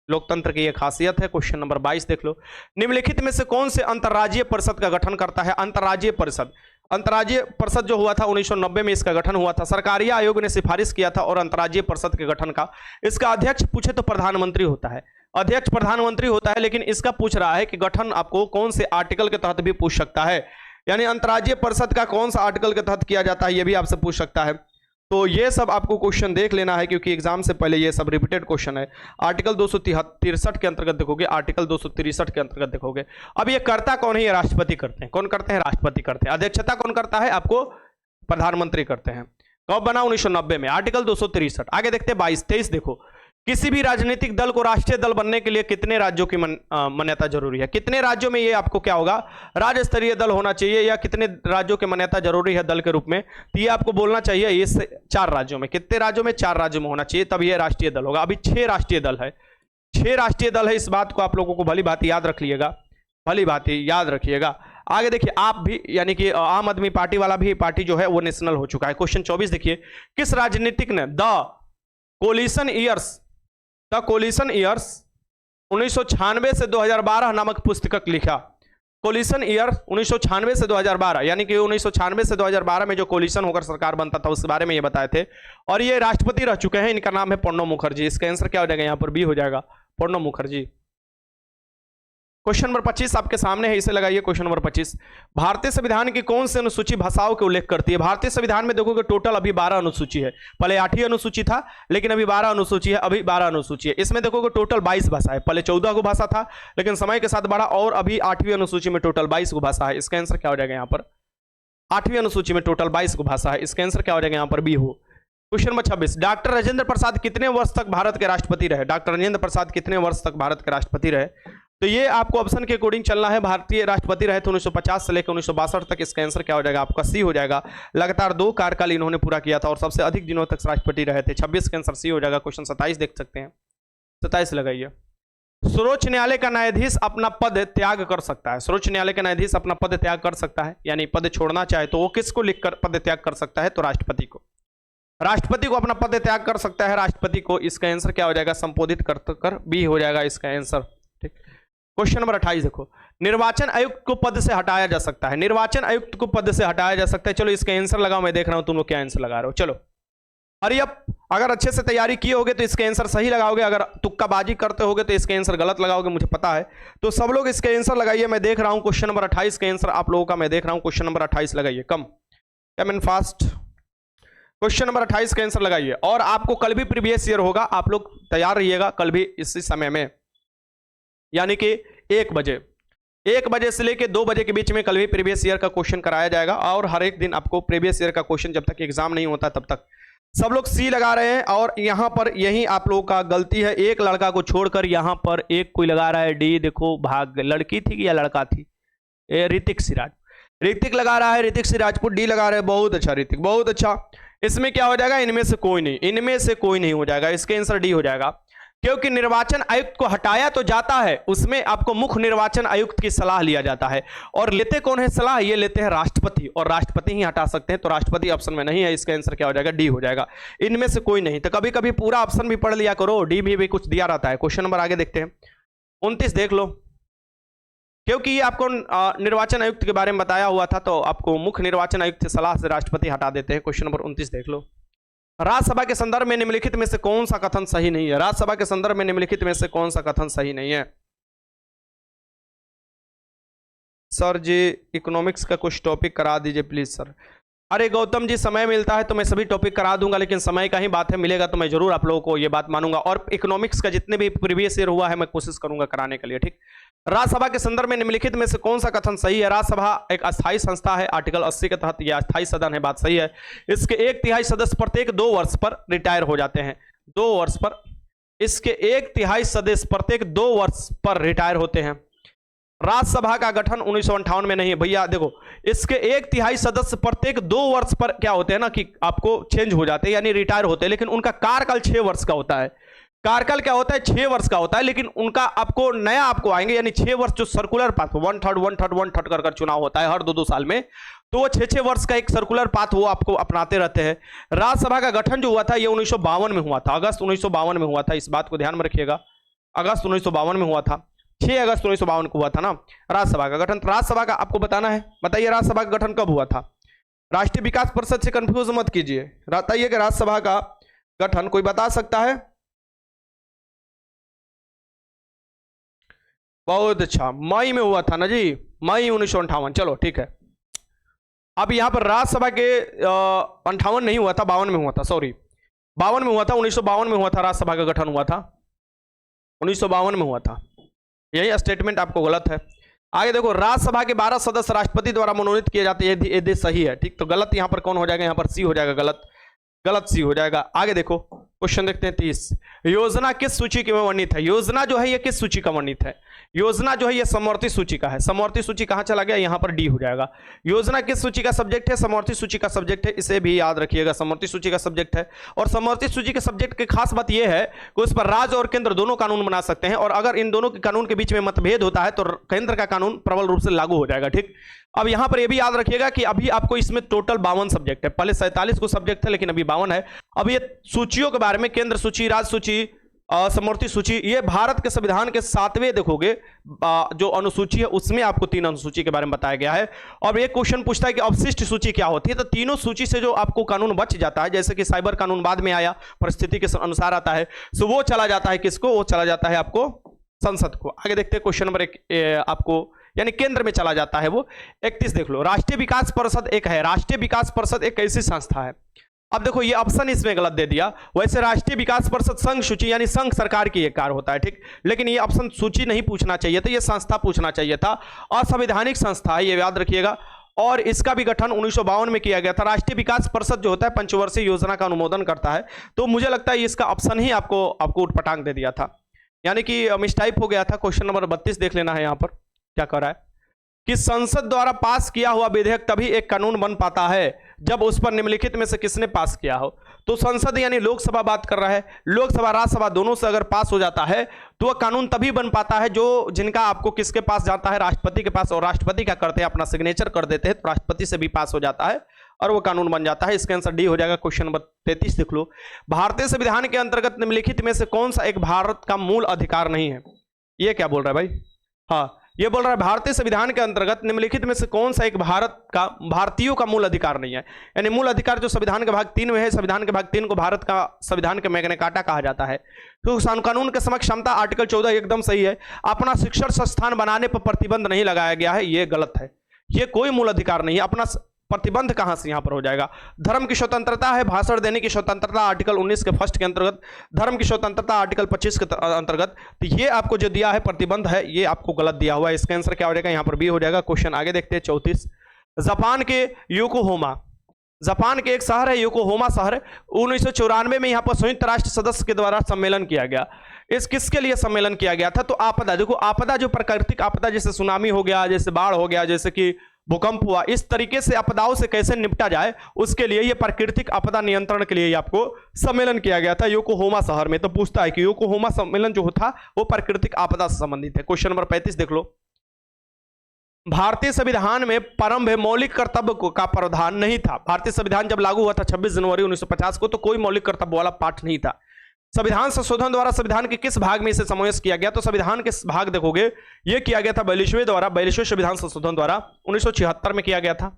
लोकतंत्र की यह खासियत है। क्वेश्चन नंबर 22 देख लो। निम्नलिखित में से कौन से अंतर्राज्यीय परिषद का गठन करता है। अंतर्राज्यीय परिषद, अंतर्राज्यीय परिषद जो हुआ था 1990 में इसका गठन हुआ था। सरकारिया आयोग ने सिफारिश किया था और अंतर्राज्यीय परिषद के गठन का। इसका अध्यक्ष पूछे तो प्रधानमंत्री होता है, अध्यक्ष प्रधानमंत्री होता है, लेकिन इसका पूछ रहा है कि गठन आपको कौन से आर्टिकल के तहत भी पूछ सकता है, यानी अंतर्राज्यीय परिषद का कौन सा आर्टिकल के तहत किया जाता है, यह भी आपसे पूछ सकता है। तो ये सब आपको क्वेश्चन देख लेना है, क्योंकि एग्जाम से पहले ये सब रिपीटेड क्वेश्चन है। आर्टिकल 263 के अंतर्गत देखोगे, आर्टिकल 263 के अंतर्गत देखोगे। अब ये करता कौन है, ये राष्ट्रपति करते हैं। कौन करते हैं, राष्ट्रपति करते हैं। अध्यक्षता कौन करता है, आपको प्रधानमंत्री करते हैं। कब बना, 1990 में, आर्टिकल 263। आगे देखते हैं 22-23 देखो। किसी भी राजनीतिक दल को राष्ट्रीय दल बनने के लिए कितने राज्यों की मान्यता जरूरी है। कितने राज्यों में ये आपको क्या होगा, राज्य स्तरीय दल होना चाहिए, या कितने राज्यों की मान्यता जरूरी है दल के रूप में, तो ये आपको बोलना चाहिए ये 4 राज्यों में। कितने राज्यों में, 4 राज्यों में होना चाहिए, तब ये राष्ट्रीय दल होगा। अभी 6 राष्ट्रीय दल है, 6 राष्ट्रीय दल है। इस बात को आप लोगों को भली भांति याद रख लिएगा, भली भांति याद रखिएगा। आगे देखिए, आप भी यानी कि आम आदमी पार्टी वाला भी पार्टी जो है वो नेशनल हो चुका है। क्वेश्चन 24 देखिए। किस राजनीतिक ने द कोलिशन ईयर्स 1996 से 2012 नामक पुस्तक लिखा। कोलिशन ईयर 1996 से 2012, यानी कि 1996 से 2012 में जो कोलिशन होकर सरकार बनता था उसके बारे में ये बताए थे। और ये राष्ट्रपति रह चुके हैं, इनका नाम है प्रणब मुखर्जी। इसका आंसर क्या हो जाएगा, यहाँ पर बी हो जाएगा, प्रणब मुखर्जी। क्वेश्चन नंबर 25 आपके सामने है, इसे लगाइए। क्वेश्चन नंबर 25, भारतीय संविधान की कौन सी अनुसूची भाषाओं के उल्लेख करती है। भारतीय संविधान में देखोगे टोटल अभी 12 अनुसूची है, पहले 8 अनुसूची था, लेकिन अभी 12 अनुसूची है। अभी 12 अनुसूची है, इसमें देखोगे टोटल 22 भाषा है। पहले 14 को भाषा था, लेकिन समय के साथ बढ़ा और अभी 8वीं अनुसूची में टोटल 22 को भाषा है। इसका आंसर क्या हो जाएगा, यहाँ पर 8वीं अनुसूची में टोटल 22 को भाषा है। इसका आंसर क्या हो जाएगा, यहाँ पर बी हो। Question number 26, doctor Rajendra Prasad कितने वर्ष तक भारत के राष्ट्रपति रहे। डॉक्टर राजेंद्र प्रसाद कितने वर्ष तक भारत के राष्ट्रपति रहे, तो ये आपको ऑप्शन के अकॉर्डिंग चलना है। भारतीय राष्ट्रपति रहे थे 1950 से लेकर 1962 तक। इसका आंसर क्या हो जाएगा, आपका सी हो जाएगा। लगातार 2 कार्यकाल इन्होंने पूरा किया था और सबसे अधिक दिनों तक राष्ट्रपति रहे थे। 26 का आंसर सी हो जाएगा। क्वेश्चन 27 देख सकते हैं, 27 लगाइए। सर्वोच्च न्यायालय का न्यायाधीश अपना पद त्याग कर सकता है। सर्वोच्च न्यायालय का न्यायाधीश अपना पद त्याग कर सकता है, यानी पद छोड़ना चाहे तो वो किसको लिखकर पद त्याग कर सकता है, तो राष्ट्रपति को। राष्ट्रपति को अपना पद त्याग कर सकता है, राष्ट्रपति को। इसका आंसर क्या हो जाएगा, संबोधित कर बी हो जाएगा इसका आंसर। ठीक। क्वेश्चन नंबर 28 देखो। निर्वाचन आयुक्त को पद से हटाया जा सकता है। निर्वाचन आयुक्त को पद से हटाया जा सकता है। चलो इसका आंसर लगाओ, मैं देख रहा हूं तुम लोग क्या आंसर लगा रहे हो। चलो अरे अब अगर अच्छे से तैयारी किए होगे तो इसका आंसर सही लगाओगे, अगर तुक्काबाजी करते होगे तो इसका आंसर गलत लगाओगे, मुझे पता है। तो सब लोग इसका आंसर लगाइए, मैं देख रहा हूं। क्वेश्चन नंबर 28 का आंसर आप लोगों का मैं देख रहा हूं। क्वेश्चन नंबर 28 लगाइए, कम इन फास्ट। क्वेश्चन नंबर 28 का आंसर लगाइए। और आपको कल भी प्रीवियस ईयर होगा, आप लोग तैयार रहिएगा कल भी इसी समय में, यानी कि 1 बजे से लेकर 2 बजे के बीच में कल भी प्रीवियस ईयर का क्वेश्चन कराया जाएगा। और हर एक दिन आपको प्रीवियस ईयर का क्वेश्चन, जब तक एग्जाम नहीं होता तब तक। सब लोग सी लगा रहे हैं और यहां पर यही आप लोगों का गलती है। एक लड़का को छोड़कर यहां पर एक कोई लगा रहा है डी। देखो भाग, लड़की थी या लड़का थी, ऋतिक सिराज। ऋतिक लगा रहा है, ऋतिक सिराजपुर डी लगा रहे हैं। बहुत अच्छा ऋतिक, बहुत अच्छा। इसमें क्या हो जाएगा, इनमें से कोई नहीं, इनमें से कोई नहीं हो जाएगा। इसका आंसर डी हो जाएगा, क्योंकि निर्वाचन आयुक्त को हटाया तो जाता है, उसमें आपको मुख्य निर्वाचन आयुक्त की सलाह लिया जाता है। और लेते कौन है सलाह, ये लेते हैं राष्ट्रपति, और राष्ट्रपति ही हटा सकते हैं। तो राष्ट्रपति ऑप्शन में नहीं है, इसका आंसर क्या हो जाएगा, डी हो जाएगा। इनमें से कोई नहीं। तो कभी कभी पूरा ऑप्शन भी पढ़ लिया करो, डी भी कुछ दिया रहता है। क्वेश्चन नंबर आगे देखते हैं, 29 देख लो। क्योंकि ये आपको निर्वाचन आयुक्त के बारे में बताया हुआ था, तो आपको मुख्य निर्वाचन आयुक्त की सलाह से राष्ट्रपति हटा देते हैं। क्वेश्चन नंबर 29 देख लो। राज्यसभा के संदर्भ में निम्नलिखित में से कौन सा कथन सही नहीं है। राज्यसभा के संदर्भ में निम्नलिखित में से कौन सा कथन सही नहीं है। सर जी इकोनॉमिक्स का कुछ टॉपिक करा दीजिए प्लीज सर। अरे गौतम जी, समय मिलता है तो मैं सभी टॉपिक करा दूंगा, लेकिन समय का ही बात है, मिलेगा तो मैं जरूर आप लोगों को ये बात मानूंगा। और इकोनॉमिक्स का जितने भी प्रीवियस ईयर हुआ है मैं कोशिश करूंगा कराने के लिए। ठीक। राज्यसभा के संदर्भ में निम्नलिखित में से कौन सा कथन सही है। राज्यसभा एक अस्थायी संस्था है, आर्टिकल 80 के तहत यह अस्थायी सदन है, बात सही है। इसके 1/3 सदस्य प्रत्येक 2 वर्ष पर रिटायर हो जाते हैं। 2 वर्ष पर इसके 1/3 सदस्य प्रत्येक 2 वर्ष पर रिटायर होते हैं। राज्यसभा का गठन 1958 में नहीं है भैया, देखो इसके 1/3 सदस्य प्रत्येक 2 वर्ष पर क्या होते हैं ना कि आपको चेंज हो जाते हैं यानी रिटायर होते हैं, लेकिन उनका कार्यकाल 6 वर्ष का होता है। कार्यकाल क्या होता है? 6 वर्ष का होता है, लेकिन उनका आपको नया आपको आएंगे यानी 6 वर्ष जो सर्कुलर पाथ 1/3 कर चुनाव होता है हर 2-2 साल में, तो वो 6-6 वर्ष का एक सर्कुलर पाथ वो आपको अपनाते रहते हैं। राज्यसभा का गठन जो हुआ था ये 1952 में हुआ था, अगस्त 1952 में हुआ था, इस बात को ध्यान में रखिएगा। अगस्त 1952 में हुआ था, 6 अगस्त 1952 को हुआ था ना राज्यसभा का गठन। राज्यसभा का आपको बताना है, बताइए राज्यसभा का गठन कब हुआ था? राष्ट्रीय विकास परिषद से कंफ्यूज मत कीजिए, बताइए कि राज्यसभा का गठन कोई बता सकता है? बहुत अच्छा, मई में हुआ था ना जी, मई 1958। चलो ठीक है। अब यहां पर राज्यसभा के 58 नहीं हुआ था, 52 में हुआ था, सॉरी 52 में हुआ था, 1952 में हुआ था, राज्यसभा का गठन हुआ था 1952 में हुआ था। यही स्टेटमेंट आपको गलत है। आगे देखो, राज्यसभा के 12 सदस्य राष्ट्रपति द्वारा मनोनीत किए जाते हैं, ये सही है, ठीक। तो गलत यहां पर कौन हो जाएगा? यहां पर सी हो जाएगा, गलत सी हो जाएगा। आगे देखो क्वेश्चन देखते हैं 30। योजना किस सूची में वर्णित है? योजना जो है ये किस सूची का वर्णित है? योजना जो है ये समवर्ती सूची का है। समवर्ती सूची कहां चला गया? यहां पर डी हो जाएगा। योजना किस सूची का सब्जेक्ट है? समवर्ती सूची का सब्जेक्ट है, इसे भी याद रखिएगा, समवर्ती सूची का सब्जेक्ट है। और समवर्ती सूची के सब्जेक्ट की खास बात यह है कि उस पर राज्य और केंद्र दोनों कानून बना सकते हैं, और अगर इन दोनों के कानून के बीच में मतभेद होता है तो केंद्र का कानून प्रबल रूप से लागू हो जाएगा, ठीक। अब यहां पर यह भी याद रखिएगा कि अभी आपको इसमें टोटल 52 सब्जेक्ट है, पहले 47 को सब्जेक्ट थे लेकिन अभी 52 है। अब ये सूचियों के बारे में, केंद्र सूची, राज्य सूची, समवर्ती सूची, ये भारत के संविधान के 7वें देखोगे जो अनुसूची है उसमें आपको 3 अनुसूची के बारे में बताया गया है। और एक क्वेश्चन पूछता है कि अवशिष्ट सूची क्या होती है? तो तीनों सूची से जो आपको कानून बच जाता है, जैसे कि साइबर कानून बाद में आया, परिस्थिति के अनुसार आता है, सो वो चला जाता है किसको? वो चला जाता है आपको संसद को। आगे देखते हैं क्वेश्चन नंबर 1, आपको यानी केंद्र में चला जाता है वो। 31 देख लो, राष्ट्रीय विकास परिषद एक है। राष्ट्रीय विकास परिषद एक ऐसी संस्था है। अब देखो ये ऑप्शन इसमें गलत दे दिया, वैसे राष्ट्रीय विकास परिषद संघ सूची यानी संघ सरकार की एक कार्य होता है, ठीक। लेकिन ये ऑप्शन सूची नहीं पूछना चाहिए था, ये संस्था पूछना चाहिए था। असंवैधानिक संस्था है, ये याद रखिएगा। और इसका भी गठन 1952 में किया गया था। राष्ट्रीय विकास परिषद जो होता है पंचवर्षीय योजना का अनुमोदन करता है, तो मुझे लगता है इसका ऑप्शन ही आपको उठपटांग दे दिया था, यानी कि मिसटाइप हो गया था। क्वेश्चन नंबर 32 देख लेना है, यहाँ पर क्या कर रहा है कि संसद द्वारा पास किया हुआ विधेयक तभी एक कानून बन पाता है जब उस पर निम्नलिखित में से किसने पास किया हो। तो संसद यानी लोकसभा बात कर रहा है, लोकसभा राज्यसभा दोनों से अगर पास हो जाता है तो वह कानून तभी बन पाता है जो जिनका आपको किसके पास जाता है? राष्ट्रपति के पास। और राष्ट्रपति क्या करते हैं? अपना सिग्नेचर कर देते हैं, तो राष्ट्रपति से भी पास हो जाता है और वो कानून बन जाता है। इसका आंसर डी हो जाएगा। क्वेश्चन नंबर 33 देख लो, भारतीय संविधान के अंतर्गत निम्नलिखित में से कौन सा एक भारत का मूल अधिकार नहीं है? ये क्या बोल रहा है भाई? हाँ, ये बोल रहा है भारतीय संविधान के अंतर्गत निम्नलिखित में से कौन सा एक भारतीयों का मूल अधिकार नहीं है। यानी मूल अधिकार जो संविधान के भाग 3 में है, संविधान के भाग 3 को भारत का संविधान के मैग्ना कार्टा कहा जाता है। तो कानून के समक्ष क्षमता आर्टिकल 14 एकदम सही है। अपना शिक्षण संस्थान बनाने पर प्रतिबंध नहीं लगाया गया है, ये गलत है, ये कोई मूल अधिकार नहीं है। अपना प्रतिबंध कहां से यहां पर हो जाएगा? धर्म की स्वतंत्रता है, भाषण देने की स्वतंत्रता आर्टिकल 19 के फर्स्ट के अंतर्गत, धर्म की स्वतंत्रता आर्टिकल 25 के अंतर्गत। तो ये आपको जो दिया है प्रतिबंध है, ये आपको गलत दिया हुआ है। इसका आंसर क्या हो जाएगा? यहां पर बी हो जाएगा। क्वेश्चन आगे देखते हैं 34। जापान के योकोहामा, जापान के एक शहर है योकोहामा शहर, 1994 में यहां पर संयुक्त राष्ट्र सदस्य के द्वारा सम्मेलन किया गया। इस किसके लिए सम्मेलन किया गया था? तो आपदा, देखो आपदा जो प्राकृतिक आपदा, जैसे सुनामी हो गया, जैसे बाढ़ हो गया, जैसे कि भूकंप हुआ, इस तरीके से आपदाओं से कैसे निपटा जाए उसके लिए ये प्राकृतिक आपदा नियंत्रण के लिए आपको सम्मेलन किया गया था योकोहामा शहर में। तो पूछता है कि योकोहामा सम्मेलन जो था वो प्राकृतिक आपदा से संबंधित है। क्वेश्चन नंबर 35 देख लो, भारतीय संविधान में प्रारंभ मौलिक कर्तव्य का प्रावधान नहीं था। भारतीय संविधान जब लागू हुआ था 26 जनवरी 1950 को, तो कोई मौलिक कर्तव्य वाला पाठ नहीं था। संविधान संशोधन द्वारा संविधान के किस भाग में इसे समावेश किया गया? तो संविधान के भाग देखोगे ये किया गया था 42वें संविधान संशोधन द्वारा 1976 में किया गया था।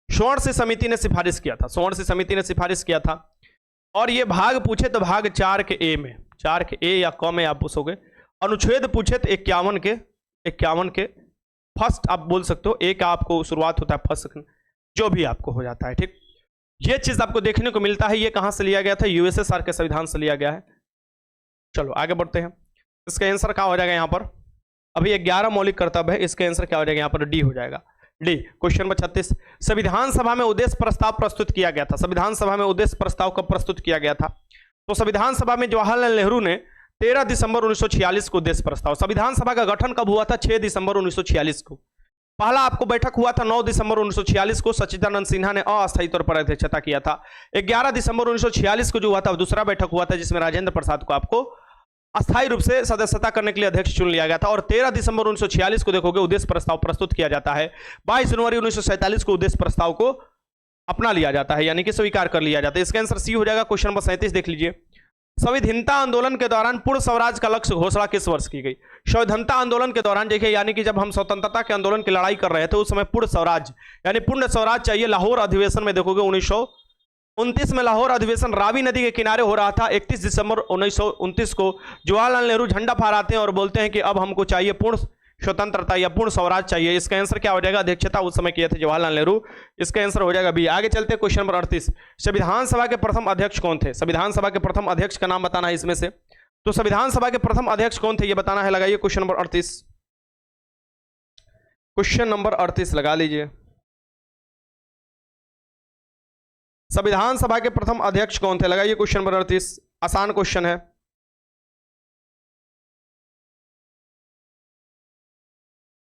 स्वर्ण सिंह समिति ने सिफारिश किया था, स्वर्ण सिंह समिति ने सिफारिश किया था। और ये भाग पूछे तो भाग 4 के ए में, 4 के ए या क में आप पूछोगे। अनुच्छेद पूछे तो 51 के फर्स्ट आप बोल सकते हो, ए का आपको शुरुआत होता है फर्स्ट, जो भी आपको हो जाता है, ठीक। ये चीज आपको देखने को मिलता है। ये कहां से लिया गया था? यूएसएसआर के संविधान से लिया गया है। चलो आगे बढ़ते हैं। इसका आंसर क्या हो जाएगा? यहां पर अभी 11 मौलिक कर्तव्य है, इसका आंसर क्या हो जाएगा? यहां पर डी हो जाएगा, डी। क्वेश्चन नंबर 36, संविधान सभा में उद्देश्य प्रस्ताव प्रस्तुत किया गया था। संविधान सभा में उद्देश्य प्रस्ताव कब प्रस्तुत किया गया था? तो संविधान सभा में जवाहरलाल नेहरू ने 13 दिसंबर 1946 को उद्देश्य प्रस्ताव। संविधान सभा का गठन कब हुआ था? 6 दिसंबर 1946 को। पहला आपको बैठक हुआ था 9 दिसंबर 1946 को, सच्चिदानंद सिन्हा ने अस्थायी तौर पर अध्यक्षता किया था। 11 दिसंबर 1946 को जो हुआ था दूसरा बैठक हुआ था, जिसमें राजेंद्र प्रसाद को आपको अस्थायी रूप से सदस्यता करने के लिए अध्यक्ष चुन लिया गया था। और 13 दिसंबर 1946 को देखोगे उद्देश्य प्रस्ताव प्रस्तुत किया जाता है। 22 जनवरी 1947 को उद्देश्य प्रस्ताव को अपना लिया जाता है, यानी कि स्वीकार कर लिया जाता है। इसका आंसर सी हो जाएगा। क्वेश्चन नंबर 37 देख लीजिए। संविधानता आंदोलन के दौरान पूर्ण स्वराज का लक्ष्य घोषणा किस वर्ष की गई? संविधानता आंदोलन के दौरान देखिए, यानी कि जब हम स्वतंत्रता के आंदोलन की लड़ाई कर रहे थे उस समय पूर्ण स्वराज यानी पूर्ण स्वराज चाहिए। लाहौर अधिवेशन में देखोगे 1929 में लाहौर अधिवेशन रावी नदी के किनारे हो रहा था। 31 दिसंबर 1929 को जवाहरलाल नेहरू झंडा फहराते हैं और बोलते हैं कि अब हमको चाहिए पूर्ण स्वतंत्रता या पूर्ण स्वराज चाहिए। इसका आंसर क्या हो जाएगा? अध्यक्षता उस समय किए थे जवाहरलाल नेहरू। इसका आंसर हो जाएगा बी। आगे चलते हैं क्वेश्चन नंबर 38। संविधान सभा के प्रथम अध्यक्ष कौन थे? संविधान सभा के प्रथम अध्यक्ष का नाम बताना है इसमें से। तो संविधान सभा के प्रथम अध्यक्ष कौन थे ये बताना है। लगाइए क्वेश्चन नंबर 38। क्वेश्चन नंबर 38 लगा लीजिए। संविधान सभा के प्रथम अध्यक्ष कौन थे? लगाइए क्वेश्चन नंबर 38। आसान क्वेश्चन है।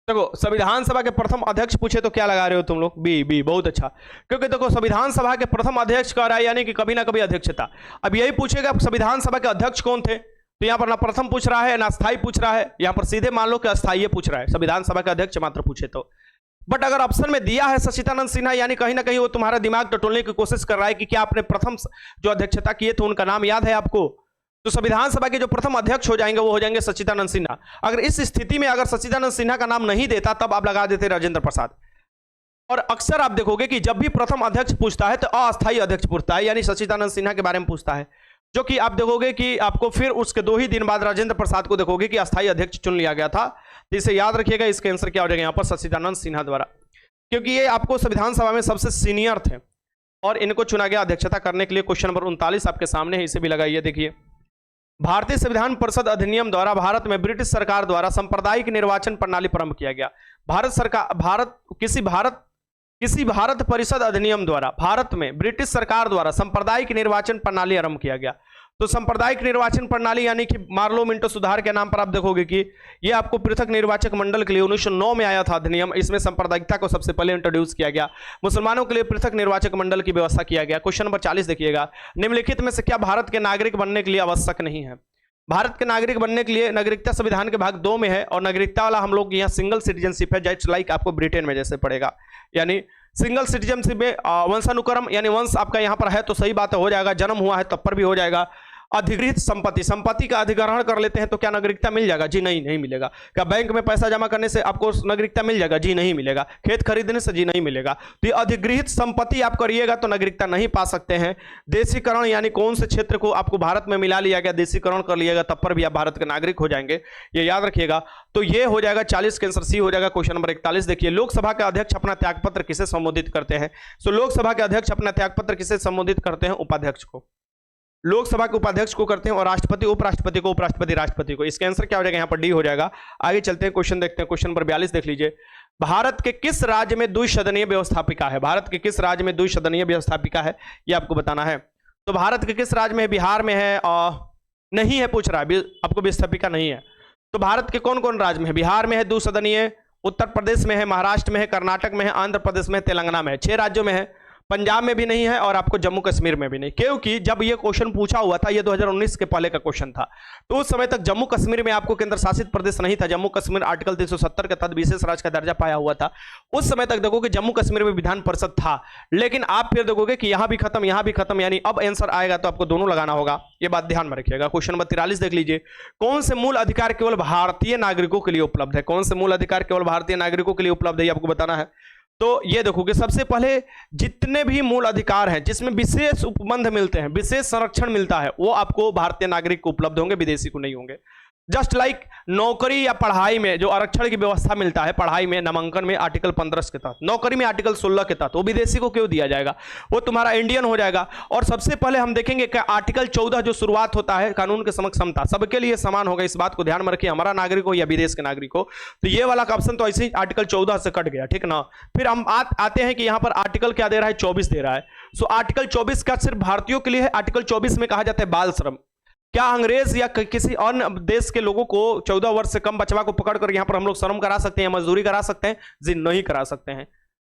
देखो, संविधान सभा के प्रथम अध्यक्ष पूछे तो क्या लगा रहे हो तुम लोग? बी। बी बहुत अच्छा, क्योंकि देखो संविधान सभा के प्रथम अध्यक्ष कह रहा है, यानी कि कभी ना कभी अध्यक्षता। अब यही पूछेगा संविधान सभा के अध्यक्ष कौन थे, तो यहां पर ना प्रथम पूछ रहा है ना अस्थायी पूछ रहा है। यहां पर सीधे मान लो कि अस्थायी पूछ रहा है, संविधान सभा के अध्यक्ष मात्र पूछे तो। बट अगर ऑप्शन में दिया है सच्चिदानंद सिन्हा, यानी कहीं ना कहीं वो तुम्हारा दिमाग टटोलने की कोशिश कर रहा है कि क्या आपने प्रथम जो अध्यक्षता किए थे उनका नाम याद है आपको? तो संविधान सभा के जो प्रथम अध्यक्ष हो जाएंगे वो हो जाएंगे सच्चिदानंद सिन्हा। अगर इस स्थिति में अगर सच्चिदानंद सिन्हा का नाम नहीं देता तब आप लगा देते राजेंद्र प्रसाद। और अक्सर आप देखोगे कि जब भी प्रथम अध्यक्ष पूछता है तो अस्थायी अध्यक्ष पूछता है, यानी सच्चिदानंद सिन्हा के बारे में पूछता है, जो कि आप देखोगे कि आपको फिर उसके 2 ही दिन बाद राजेंद्र प्रसाद को देखोगे कि अस्थायी अध्यक्ष चुन लिया गया था। तो इसे याद रखिएगा। इसका आंसर क्या हो जाएगा यहाँ पर? सच्चिदानंद सिन्हा द्वारा, क्योंकि ये आपको संविधान सभा में सबसे सीनियर थे और इनको चुना गया अध्यक्षता करने के लिए। क्वेश्चन नंबर 39 आपके सामने है, इसे भी लगाइए। देखिए, भारतीय संविधान परिषद अधिनियम द्वारा भारत में ब्रिटिश सरकार द्वारा सांप्रदायिक निर्वाचन प्रणाली प्रारंभ किया गया। किसी भारत परिषद अधिनियम द्वारा भारत में ब्रिटिश सरकार द्वारा सांप्रदायिक निर्वाचन प्रणाली आरंभ किया गया। तो सांप्रदायिक निर्वाचन प्रणाली यानी कि मार्लो मिंटो सुधार के नाम पर आप देखोगे कि ये आपको पृथक निर्वाचक मंडल के लिए 1909 में आया था अधिनियम। इसमें सांप्रदायिकता को सबसे पहले इंट्रोड्यूस किया गया। मुसलमानों के लिए पृथक निर्वाचक मंडल की व्यवस्था किया गया। क्वेश्चन नंबर 40 देखिएगा। निम्नलिखित में से क्या भारत के नागरिक बनने के लिए आवश्यक नहीं है? भारत के नागरिक बनने के लिए नागरिकता संविधान के भाग 2 में है और नागरिकता वाला हम लोग यहाँ सिंगल सिटीजनशिप है, जस्ट लाइक आपको ब्रिटेन में जैसे पड़ेगा। यानी सिंगल सिटीजनशिप में वंशानुक्रम यानी वंश आपका यहाँ पर है तो सही बात हो जाएगा, जन्म हुआ है तब पर भी हो जाएगा। अधिगृहित संपत्ति का अधिग्रहण कर लेते हैं तो क्या नागरिकता मिल जाएगा? जी नहीं, नहीं मिलेगा। क्या बैंक में पैसा जमा करने से आपको नागरिकता मिल जाएगा? जी नहीं मिलेगा। खेत खरीदने से? जी नहीं मिलेगा। तो ये अधिगृहित संपत्ति आप करिएगा तो नागरिकता नहीं पा सकते हैं। देशीकरण यानी कौन से क्षेत्र को आपको भारत में मिला लिया गया, देशीकरण कर लिएगा तब पर भी आप भारत के नागरिक हो जाएंगे, ये याद रखिएगा। तो ये हो जाएगा 40 के आंसर सी हो जाएगा। क्वेश्चन नंबर 41 देखिए, लोकसभा के अध्यक्ष अपना त्यागपत्र किसे संबोधित करते हैं? तो लोकसभा के अध्यक्ष अपना त्यागपत्र किसे संबोधित करते हैं? उपाध्यक्ष को। लोकसभा के उपाध्यक्ष को करते हैं और राष्ट्रपति उपराष्ट्रपति को, उपराष्ट्रपति राष्ट्रपति को। इसका आंसर क्या हो जाएगा? यहाँ पर डी हो जाएगा। आगे चलते हैं, क्वेश्चन देखते हैं। क्वेश्चन नंबर 42 देख लीजिए। भारत के किस राज्य में द्विसदनीय व्यवस्थापिका है? भारत के किस राज्य में द्विसदनीय व्यवस्थापिका है ये आपको बताना है। तो भारत के किस राज्य में? बिहार में है और नहीं है पूछ रहा है, आपको व्यवस्थापिका नहीं है। तो भारत के कौन कौन राज्य में है? बिहार में है द्विसदनीय, उत्तर प्रदेश में है, महाराष्ट्र में है, कर्नाटक में है, आंध्र प्रदेश में है, तेलंगाना में है। 6 राज्यों में है। पंजाब में भी नहीं है और आपको जम्मू कश्मीर में भी नहीं, क्योंकि जब ये क्वेश्चन पूछा हुआ था, ये 2019 के पहले का क्वेश्चन था, तो उस समय तक जम्मू कश्मीर में आपको केंद्र शासित प्रदेश नहीं था। जम्मू कश्मीर आर्टिकल 370 के तहत विशेष राज्य का दर्जा पाया हुआ था। उस समय तक देखोगे जम्मू कश्मीर में विधान परिषद था, लेकिन आप फिर देखोगे कि यहां भी खत्म, यहां भी खत्म, यानी अब आंसर आएगा तो आपको दोनों लगाना होगा। ये बात ध्यान में रखिएगा। क्वेश्चन नंबर 43 देख लीजिए। कौन से मूल अधिकार केवल भारतीय नागरिकों के लिए उपलब्ध है? कौन से मूल अधिकार केवल भारतीय नागरिकों के लिए उपलब्ध है, ये आपको बताना है। तो ये देखोगे, सबसे पहले जितने भी मूल अधिकार हैं जिसमें विशेष उपबंध मिलते हैं, विशेष संरक्षण मिलता है, वो आपको भारतीय नागरिक को उपलब्ध होंगे, विदेशी को नहीं होंगे। जस्ट लाइक नौकरी या पढ़ाई में जो आरक्षण की व्यवस्था मिलता है, पढ़ाई में नामांकन में आर्टिकल 15 के तहत, नौकरी में आर्टिकल 16 के तहत, वो विदेशी को क्यों दिया जाएगा, वो तुम्हारा इंडियन हो जाएगा। और सबसे पहले हम देखेंगे कि आर्टिकल 14 जो शुरुआत होता है, कानून के समक्ष समता, सबके लिए समान होगा, इस बात को ध्यान में रखिए, हमारा नागरिक हो या विदेश के नागरिक हो। तो ये वाला ऑप्शन तो ऐसे ही आर्टिकल 14 से कट गया, ठीक ना। फिर हम आते हैं कि यहां पर आर्टिकल क्या दे रहा है, 24 दे रहा है। सो आर्टिकल 24 का सिर्फ भारतीयों के लिए है। आर्टिकल 24 में कहा जाता है बाल श्रम। क्या अंग्रेज या किसी अन्य देश के लोगों को 14 वर्ष से कम बचवा को पकड़कर यहां पर हम लोग श्रम करा सकते हैं, मजदूरी करा सकते हैं? जी नहीं करा सकते हैं।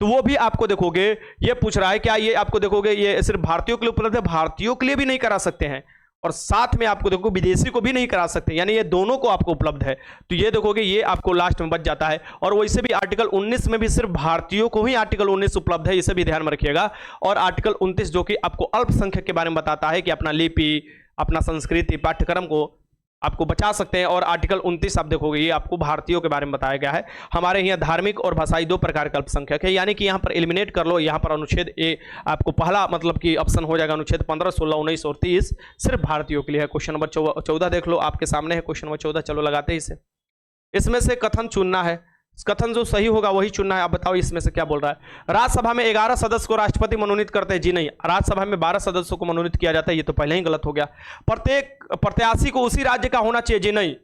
तो वो भी आपको देखोगे, ये पूछ रहा है क्या ये आपको देखोगे ये सिर्फ भारतीयों के लिए उपलब्ध है? भारतीयों के लिए भी नहीं करा सकते हैं, और साथ में आपको देखो विदेशी को भी नहीं करा सकते, यानी ये दोनों को आपको उपलब्ध है। तो ये देखोगे ये आपको लास्ट में बच जाता है। और वैसे भी आर्टिकल 19 में भी सिर्फ भारतीयों को ही आर्टिकल 19 उपलब्ध है, इसे भी ध्यान में रखिएगा। और आर्टिकल 29 जो कि आपको अल्पसंख्यक के बारे में बताता है कि अपना लिपि, अपना संस्कृति, पाठ्यक्रम को आपको बचा सकते हैं। और आर्टिकल 29 आप देखोगे ये आपको भारतीयों के बारे में बताया गया है। हमारे यहाँ धार्मिक और भाषाई दो प्रकार का अल्पसंख्यक है, यानी कि यहाँ पर एलिमिनेट कर लो, यहाँ पर अनुच्छेद ए आपको पहला मतलब कि ऑप्शन हो जाएगा, अनुच्छेद 15, 16, 19 और 30 सिर्फ भारतीयों के लिए है। क्वेश्चन नंबर 14 देख लो, आपके सामने है क्वेश्चन नंबर 14। चलो लगाते हैं इसे। इसमें से कथन चुनना है, कथन जो सही होगा वही चुनना है। आप बताओ इसमें से क्या बोल रहा है। राज्यसभा में 11 सदस्य को राष्ट्रपति मनोनीत करते हैं? जी नहीं, राज्यसभा में 12 सदस्यों को मनोनीत किया जाता है, ये तो पहले ही गलत हो गया। प्रत्येक प्रत्याशी को उसी राज्य का होना चाहिए? जी नहीं,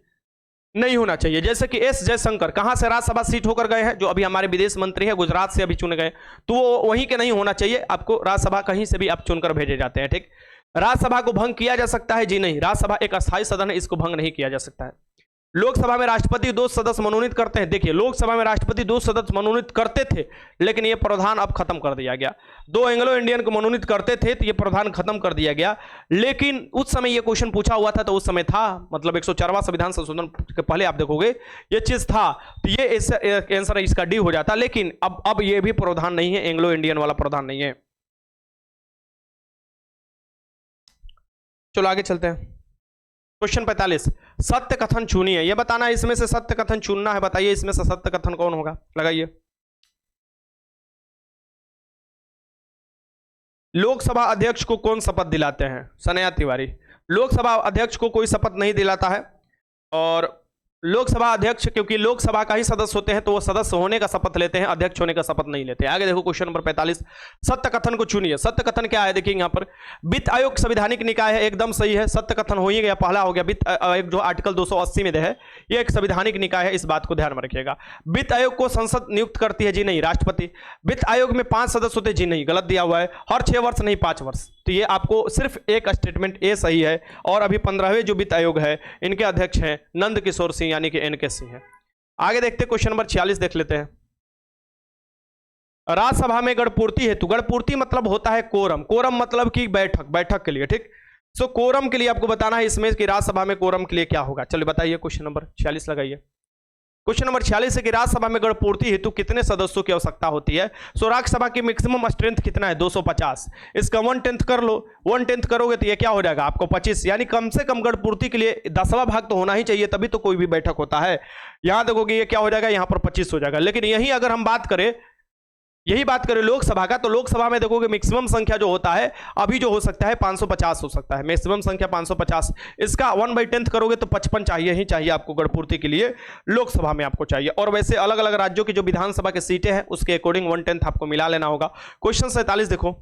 नहीं होना चाहिए। जैसे कि एस जयशंकर कहां से राज्यसभा सीट होकर गए हैं, जो अभी हमारे विदेश मंत्री हैं, गुजरात से अभी चुने गए, तो वो वहीं के नहीं होना चाहिए, आपको राज्यसभा कहीं से भी आप चुनकर भेजे जाते हैं, ठीक। राज्यसभा को भंग किया जा सकता है? जी नहीं, राज्यसभा एक अस्थायी सदन है, इसको भंग नहीं किया जा सकता है। लोकसभा में राष्ट्रपति 2 सदस्य मनोनीत करते हैं? देखिए लोकसभा में राष्ट्रपति 2 सदस्य मनोनीत करते थे, लेकिन यह प्रावधान अब खत्म कर दिया गया। 2 एंग्लो इंडियन को मनोनीत करते थे, तो यह प्रावधान खत्म कर दिया गया। लेकिन उस समय यह क्वेश्चन पूछा हुआ था, तो उस समय था, मतलब 104वां संविधान संशोधन के पहले आप देखोगे ये चीज था, तो ये आंसर इसका डी हो जाता। लेकिन अब यह भी प्रावधान नहीं है, एंग्लो इंडियन वाला प्रावधान नहीं है। चलो आगे चलते हैं। क्वेश्चन 45, सत्य कथन चुनिए। यह बताना है इसमें से सत्य कथन चुनना है, बताइए इसमें से सत्य कथन कौन होगा, लगाइए। लोकसभा अध्यक्ष को कौन शपथ दिलाते हैं? सनया तिवारी। लोकसभा अध्यक्ष को कोई शपथ नहीं दिलाता है, और लोकसभा अध्यक्ष क्योंकि लोकसभा का ही सदस्य होते हैं, तो वो सदस्य होने का शपथ लेते हैं, अध्यक्ष होने का शपथ नहीं लेते। आगे देखो क्वेश्चन नंबर 45, सत्य कथन को चुनिए। सत्य कथन क्या है, देखिए यहाँ पर वित्त आयोग संवैधानिक निकाय है, एकदम सही है, सत्य कथन हो ही गया, पहला हो गया। वित्त आयोग जो आर्टिकल 280 में है, ये एक संवैधानिक निकाय है, इस बात को ध्यान में रखिएगा। वित्त आयोग को संसद नियुक्त करती है? जी नहीं, राष्ट्रपति। वित्त आयोग में 5 सदस्य होते हैं? जी नहीं, गलत दिया हुआ है, हर 6 वर्ष नहीं 5 वर्ष। तो ये आपको सिर्फ एक स्टेटमेंट ए सही है। और अभी 15वें जो वित्त आयोग है, इनके अध्यक्ष हैं नंद किशोर सिंह, यानी कि एनके सिंह है। आगे देखते हैं क्वेश्चन नंबर 46 देख लेते हैं। राज्यसभा में गणपूर्ति हेतु, गणपूर्ति मतलब होता है कोरम, कोरम मतलब कि बैठक के लिए, ठीक। सो कोरम के लिए आपको बताना है इसमें कि राज्यसभा में कोरम के लिए क्या होगा। चलिए बताइए, क्वेश्चन नंबर 46 लगाइए। क्वेश्चन नंबर 46 है कि राज्यसभा में गणपूर्ति हेतु कितने सदस्यों की आवश्यकता होती है। सो राज्यसभा की मैक्सिमम स्ट्रेंथ कितना है? 250। इसका 1/10 कर लो, 1/10 करोगे तो ये क्या हो जाएगा आपको 25, यानी कम से कम गणपूर्ति के लिए 10वां भाग तो होना ही चाहिए, तभी तो कोई भी बैठक होता है। यहां देखोगे ये क्या हो जाएगा, यहां पर 25 हो जाएगा। लेकिन यही अगर हम बात करें, यही बात करें लोकसभा का, तो लोकसभा में देखोगे मैक्सिमम संख्या जो होता है अभी जो हो सकता है 550 हो सकता है, मैक्सिमम संख्या 550। इसका 1/10 करोगे तो 55 चाहिए ही चाहिए आपको गणपूर्ति के लिए, लोकसभा में आपको चाहिए। और वैसे अलग अलग राज्यों की जो विधानसभा की सीटें हैं उसके अकॉर्डिंग 1/10 आपको मिला लेना होगा। क्वेश्चन 47 देखो,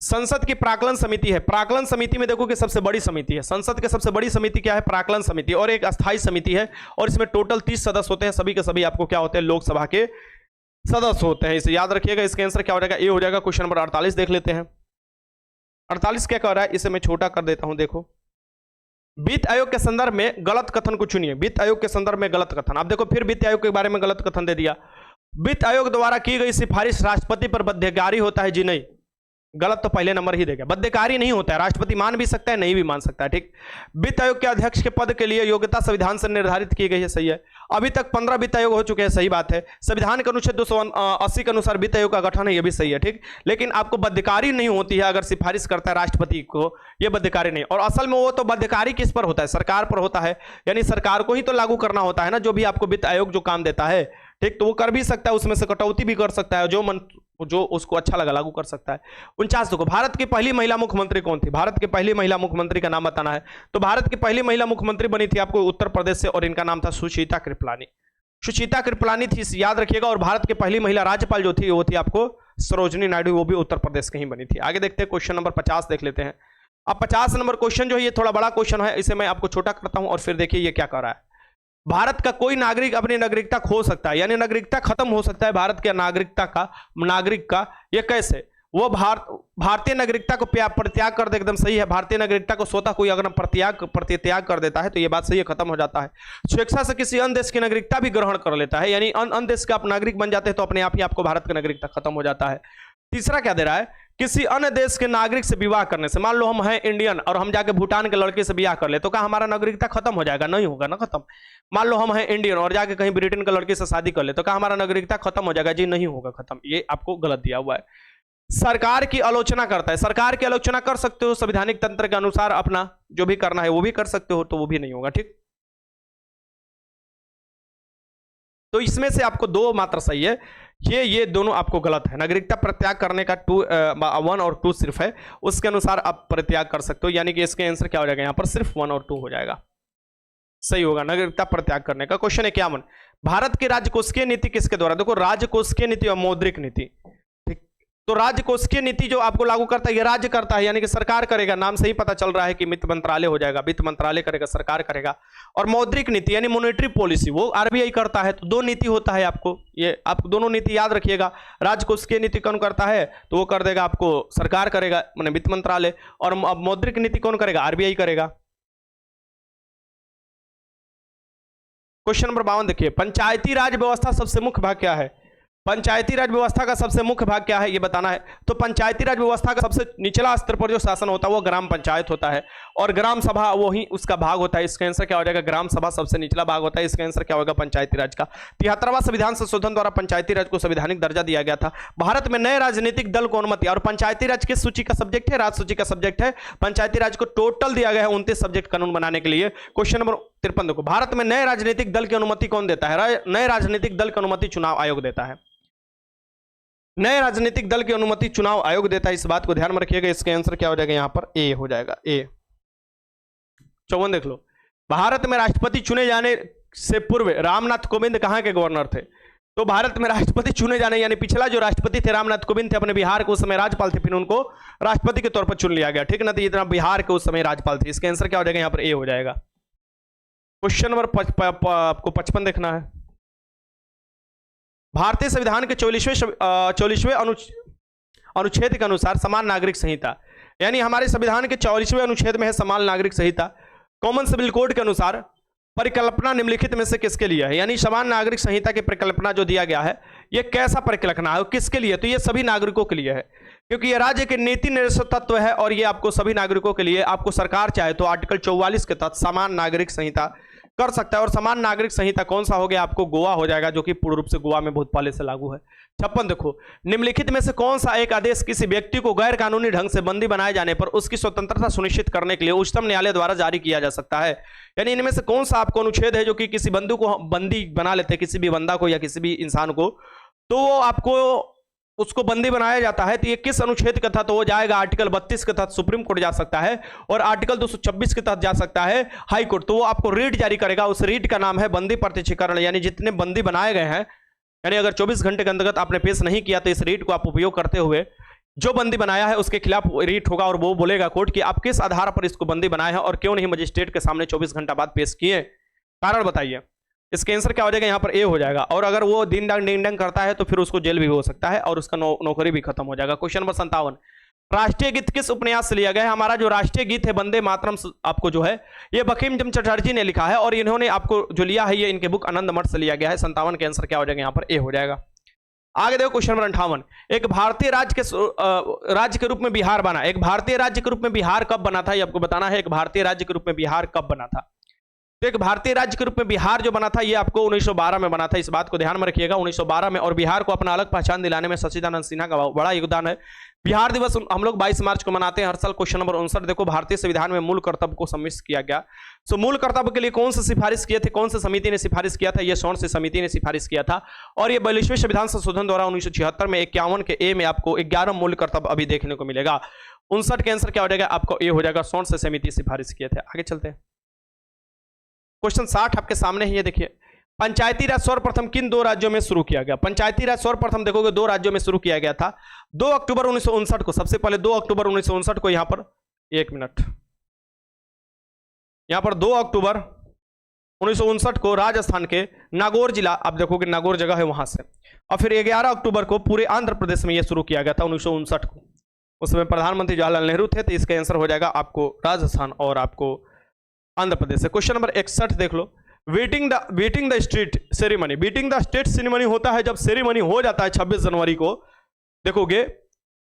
संसद की प्राक्कलन समिति है। प्राक्कलन समिति में देखो कि सबसे बड़ी समिति है, संसद की सबसे बड़ी समिति क्या है? प्राक्कलन समिति, और एक अस्थायी समिति है, और इसमें टोटल 30 सदस्य होते हैं, सभी के सभी आपको क्या होते हैं? लोकसभा के सदस्य होते हैं। इसे याद रखिएगा, इसका आंसर क्या हो जाएगा? ए हो जाएगा। क्वेश्चन नंबर 48 देख लेते हैं। 48 क्या कह रहा है, इसे मैं छोटा कर देता हूं। देखो, वित्त आयोग के संदर्भ में गलत कथन को चुनिए। वित्त आयोग के संदर्भ में गलत कथन, आप देखो फिर वित्त आयोग के बारे में गलत कथन दे दिया। वित्त आयोग द्वारा की गई सिफारिश राष्ट्रपति पर बाध्यकारी होता है? जी नहीं, गलत तो पहले नंबर ही देगा, बाध्यकारी नहीं होता है, राष्ट्रपति मान भी सकता है नहीं भी मान सकता है, ठीक। वित्त आयोग के अध्यक्ष के पद के लिए योग्यता संविधान से निर्धारित की गई है, सही है। अभी तक 15 वित्त आयोग हो चुके हैं, सही बात है। संविधान के अनुच्छेद 280 के अनुसार वित्त आयोग का गठन है, यह भी सही है, ठीक। लेकिन आपको बाध्यकारी नहीं होती है अगर सिफारिश करता है राष्ट्रपति को, यह बाध्यकारी नहीं। और असल में वो तो बाध्यकारी किस पर होता है? सरकार पर होता है, यानी सरकार को ही तो लागू करना होता है ना, जो भी आपको वित्त आयोग जो काम देता है, ठीक। तो वो कर भी सकता है, उसमें से कटौती भी कर सकता है, जो जो उसको अच्छा लगा लागू कर सकता है। 49 देखो, भारत की पहली महिला मुख्यमंत्री कौन थी? भारत की पहली महिला मुख्यमंत्री का नाम बताना है। तो भारत की पहली महिला मुख्यमंत्री बनी थी आपको उत्तर प्रदेश से, और इनका नाम था सुचेता कृपलानी। सुचेता कृपलानी थी, याद रखिएगा। और भारत की पहली महिला राज्यपाल जो थी वो थी आपको सरोजनी नायडू, वो भी उत्तर प्रदेश की ही बनी थी। आगे देखते हैं क्वेश्चन नंबर 50 देख लेते हैं। अब 50 नंबर क्वेश्चन जो है ये थोड़ा बड़ा क्वेश्चन है, इसे मैं आपको छोटा करता हूं और फिर देखिए ये क्या कर रहा है। भारत का कोई नागरिक अपनी नागरिकता खो सकता है, यानी नागरिकता खत्म हो सकता है भारत के नागरिक का। ये कैसे? वो भारतीय नागरिकता को परित्याग कर दे, एकदम सही है। भारतीय नागरिकता को स्वतः कोई अगर परित्याग कर देता है तो ये बात सही है, खत्म हो जाता है। स्वेच्छा से किसी अन्य देश की नागरिकता भी ग्रहण कर लेता है, यानी अन्य देश का आप नागरिक बन जाते हैं तो अपने आप ही आपको भारत का नागरिकता खत्म हो जाता है। तीसरा क्या दे रहा है? किसी अन्य देश के नागरिक से विवाह करने से, मान लो हम हैं इंडियन और हम जाके भूटान के लड़के से विवाह कर ले तो क्या हमारा नागरिकता खत्म हो जाएगा? नहीं होगा ना खत्म। मान लो हम हैं इंडियन और जाके कहीं ब्रिटेन के लड़के से शादी कर ले तो क्या हमारा नागरिकता खत्म हो जाएगा? जी नहीं होगा खत्म। ये आपको गलत दिया हुआ है। सरकार की आलोचना करता है, सरकार की आलोचना कर सकते हो, संवैधानिक तंत्र के अनुसार अपना जो भी करना है वो भी कर सकते हो, तो वो भी नहीं होगा। ठीक, तो इसमें से आपको दो मात्र सही है, ये दोनों आपको गलत है। नागरिकता प्रत्याग करने का 1 और 2 सिर्फ है, उसके अनुसार आप प्रत्याग कर सकते हो, यानी कि इसके आंसर क्या हो जाएगा? यहां पर सिर्फ 1 और 2 हो जाएगा, सही होगा नागरिकता प्रत्याग करने का। क्वेश्चन 51, भारत की राजकोषीय नीति किसके द्वारा? देखो, राजकोषीय नीति और मौद्रिक नीति, ठीक, तो राजकोषीय नीति जो आपको लागू करता है ये राज्य करता है, यानी कि सरकार करेगा। नाम से ही पता चल रहा है कि वित्त मंत्रालय हो जाएगा, वित्त मंत्रालय करेगा, सरकार करेगा। और मौद्रिक नीति यानी मॉनेटरी पॉलिसी वो आरबीआई करता है। तो दो नीति होता है आपको, ये आप दोनों नीति याद रखिएगा। राजकोषीय नीति कौन करता है? तो वो कर देगा आपको सरकार करेगा, माने वित्त मंत्रालय। और मौद्रिक नीति कौन करेगा? आरबीआई करेगा। क्वेश्चन नंबर 52 देखिए, पंचायती राज व्यवस्था सबसे मुख्य भाग क्या है? पंचायती राज व्यवस्था का सबसे मुख्य भाग क्या है ये बताना है। तो पंचायती राज व्यवस्था का सबसे निचला स्तर पर जो शासन होता है वो ग्राम पंचायत होता है, और ग्राम सभा वो ही उसका भाग होता है। इसका आंसर क्या हो जाएगा? ग्राम सभा सबसे निचला भाग होता है। इसका आंसर क्या होगा? पंचायती राज का। 73वां संविधान संशोधन द्वारा पंचायती राज को संवैधानिक दर्जा दिया गया था। भारत में नए राजनीतिक दल को अनुमति, और पंचायती राज किस सूची का सब्जेक्ट है? राज सूची का सब्जेक्ट है। पंचायती राज को टोटल दिया गया है 29 सब्जेक्ट कानून बनाने के लिए। क्वेश्चन नंबर 53 देखो, भारत में नए राजनीतिक दल की अनुमति कौन देता है? नए राजनीतिक दल की अनुमति चुनाव आयोग देता है। नए राजनीतिक दल की अनुमति चुनाव आयोग देता है, इस बात को ध्यान में रखिएगा। इसके आंसर क्या हो जाएगा? यहां पर ए हो जाएगा, ए। 54 देख लो, भारत में राष्ट्रपति चुने जाने से पूर्व रामनाथ कोविंद कहां के गवर्नर थे? तो भारत में राष्ट्रपति चुने जाने, यानी पिछला जो राष्ट्रपति थे रामनाथ कोविंद थे, अपने बिहार के उस समय राज्यपाल थे, फिर उनको राष्ट्रपति के तौर पर चुन लिया गया। ठीक ना, तो इतना बिहार के उस समय राज्यपाल थे। इसका आंसर क्या हो जाएगा? यहां पर ए हो जाएगा। क्वेश्चन नंबर आपको 55 देखना है। भारतीय संविधान के 44वें अनुच्छेद के अनुसार समान नागरिक संहिता, यानी हमारे संविधान के 44वें अनुच्छेद में है समान नागरिक संहिता। कॉमन सिविल कोड के अनुसार परिकल्पना निम्नलिखित में से किसके लिए है? यानी समान नागरिक संहिता की परिकल्पना जो दिया गया है ये कैसा परिकल्पना है, किसके लिए? तो ये सभी नागरिकों के लिए है, क्योंकि ये राज्य के नीति निर्देशक तत्व है, और ये आपको सभी नागरिकों के लिए, आपको सरकार चाहे तो आर्टिकल 44 के तहत समान नागरिक संहिता कर सकता है। और समान नागरिक संहिता कौन सा हो गया? आपको गोवा हो जाएगा, जो कि पूर्ण रूप से गोवा में बहुत पहले से लागू है। 56 देखो, निम्नलिखित में से कौन सा एक आदेश किसी व्यक्ति को गैर कानूनी ढंग से बंदी बनाए जाने पर उसकी स्वतंत्रता सुनिश्चित करने के लिए उच्चतम न्यायालय द्वारा जारी किया जा सकता है? यानी इनमें से कौन सा आपको अनुच्छेद है जो कि किसी बंदू को बंदी बना लेते हैं, किसी भी बंदा को या किसी भी इंसान को, तो वो आपको उसको बंदी बनाया जाता है। तो ये किस अनुच्छेद के तहत? वो जाएगा आर्टिकल 32 के तहत सुप्रीम कोर्ट जा सकता है, और आर्टिकल 226 के तहत जा सकता है हाई कोर्ट। तो वो आपको रीट जारी करेगा, उस रीट का नाम है बंदी प्रत्यक्षीकरण। यानी जितने बंदी बनाए गए हैं, यानी अगर 24 घंटे के अंतर्गत आपने पेश नहीं किया तो इस रीट को आप उपयोग करते हुए जो बंदी बनाया है उसके खिलाफ रीट होगा, और वो बोलेगा कोर्ट कि आप किस आधार पर इसको बंदी बनाए हैं और क्यों नहीं मजिस्ट्रेट के सामने 24 घंटा बाद पेश किए, कारण बताइए। इसके आंसर क्या हो जाएगा? यहाँ पर ए हो जाएगा। और अगर वो दिन डांग डिंग डांग करता है तो फिर उसको जेल भी हो सकता है और उसका नौकरी भी खत्म हो जाएगा। क्वेश्चन नंबर 57, राष्ट्रीय गीत किस उपन्यास से लिया गया है? हमारा जो राष्ट्रीय गीत है वंदे मातरम, आपको जो है ये बंकिम चंद्र चटर्जी ने लिखा है, और इन्होंने आपको जो लिया है ये इनके बुक आनंद मठ से लिया गया है। 57 के आंसर क्या हो जाएगा? यहाँ पर ए हो जाएगा। आगे देखो क्वेश्चन नंबर 58, एक भारतीय राज्य के रूप में बिहार बना। एक भारतीय राज्य के रूप में बिहार कब बना था ये आपको बताना है। एक भारतीय राज्य के रूप में बिहार कब बना था? तो एक भारतीय राज्य के रूप में बिहार जो बना था ये आपको 1912 में बना था, इस बात को ध्यान में रखिएगा। 1912 में, और बिहार को अपना अलग पहचान दिलाने में सच्चिदानंद सिन्हा का बड़ा योगदान है। बिहार दिवस हम लोग 22 मार्च को मनाते हैं हर साल। क्वेश्चन नंबर 59 देखो, भारतीय संविधान में मूल कर्तव्य को सम्मिलित किया गया। सो मूल कर्तव्य के लिए कौन सी सिफारिश किए थे, कौन सी समिति ने सिफारिश किया था? ये शोर से समिति ने सिफारिश किया था। और ये 42वें संविधान संशोधन द्वारा 1976 में 51 के ए में आपको 11 मूल कर्तव्य अभी देखने को मिलेगा। 59 के आंसर क्या हो जाएगा? आपको ए हो जाएगा, शोर से समिति सिफारिश किए थे। आगे चलते हैं, क्वेश्चन 60 आपके सामने है, ये देखिए। पंचायती राज सर्वप्रथम किन दो राज्यों में शुरू किया गया? पंचायती राज सर्वप्रथम देखोगे 2 राज्यों में शुरू किया गया था। 2 अक्टूबर 1959 को, सबसे पहले 2 अक्टूबर 1959 को, यहां पर 1 मिनट, यहां पर 2 अक्टूबर 1959 को राजस्थान के नागौर जिला, आप देखोगे नागौर जगह है वहां से। और फिर 11 अक्टूबर को पूरे आंध्र प्रदेश में यह शुरू किया गया था 1959 को। उसमें प्रधानमंत्री जवाहरलाल नेहरू थे, तो इसका आंसर हो जाएगा आपको राजस्थान और आपको आंध्र प्रदेश से। क्वेश्चन नंबर 61 देख लो, beating the street ceremony. Beating the state ceremony होता है जब सेरेमनी हो जाता है 26 जनवरी को, देखोगे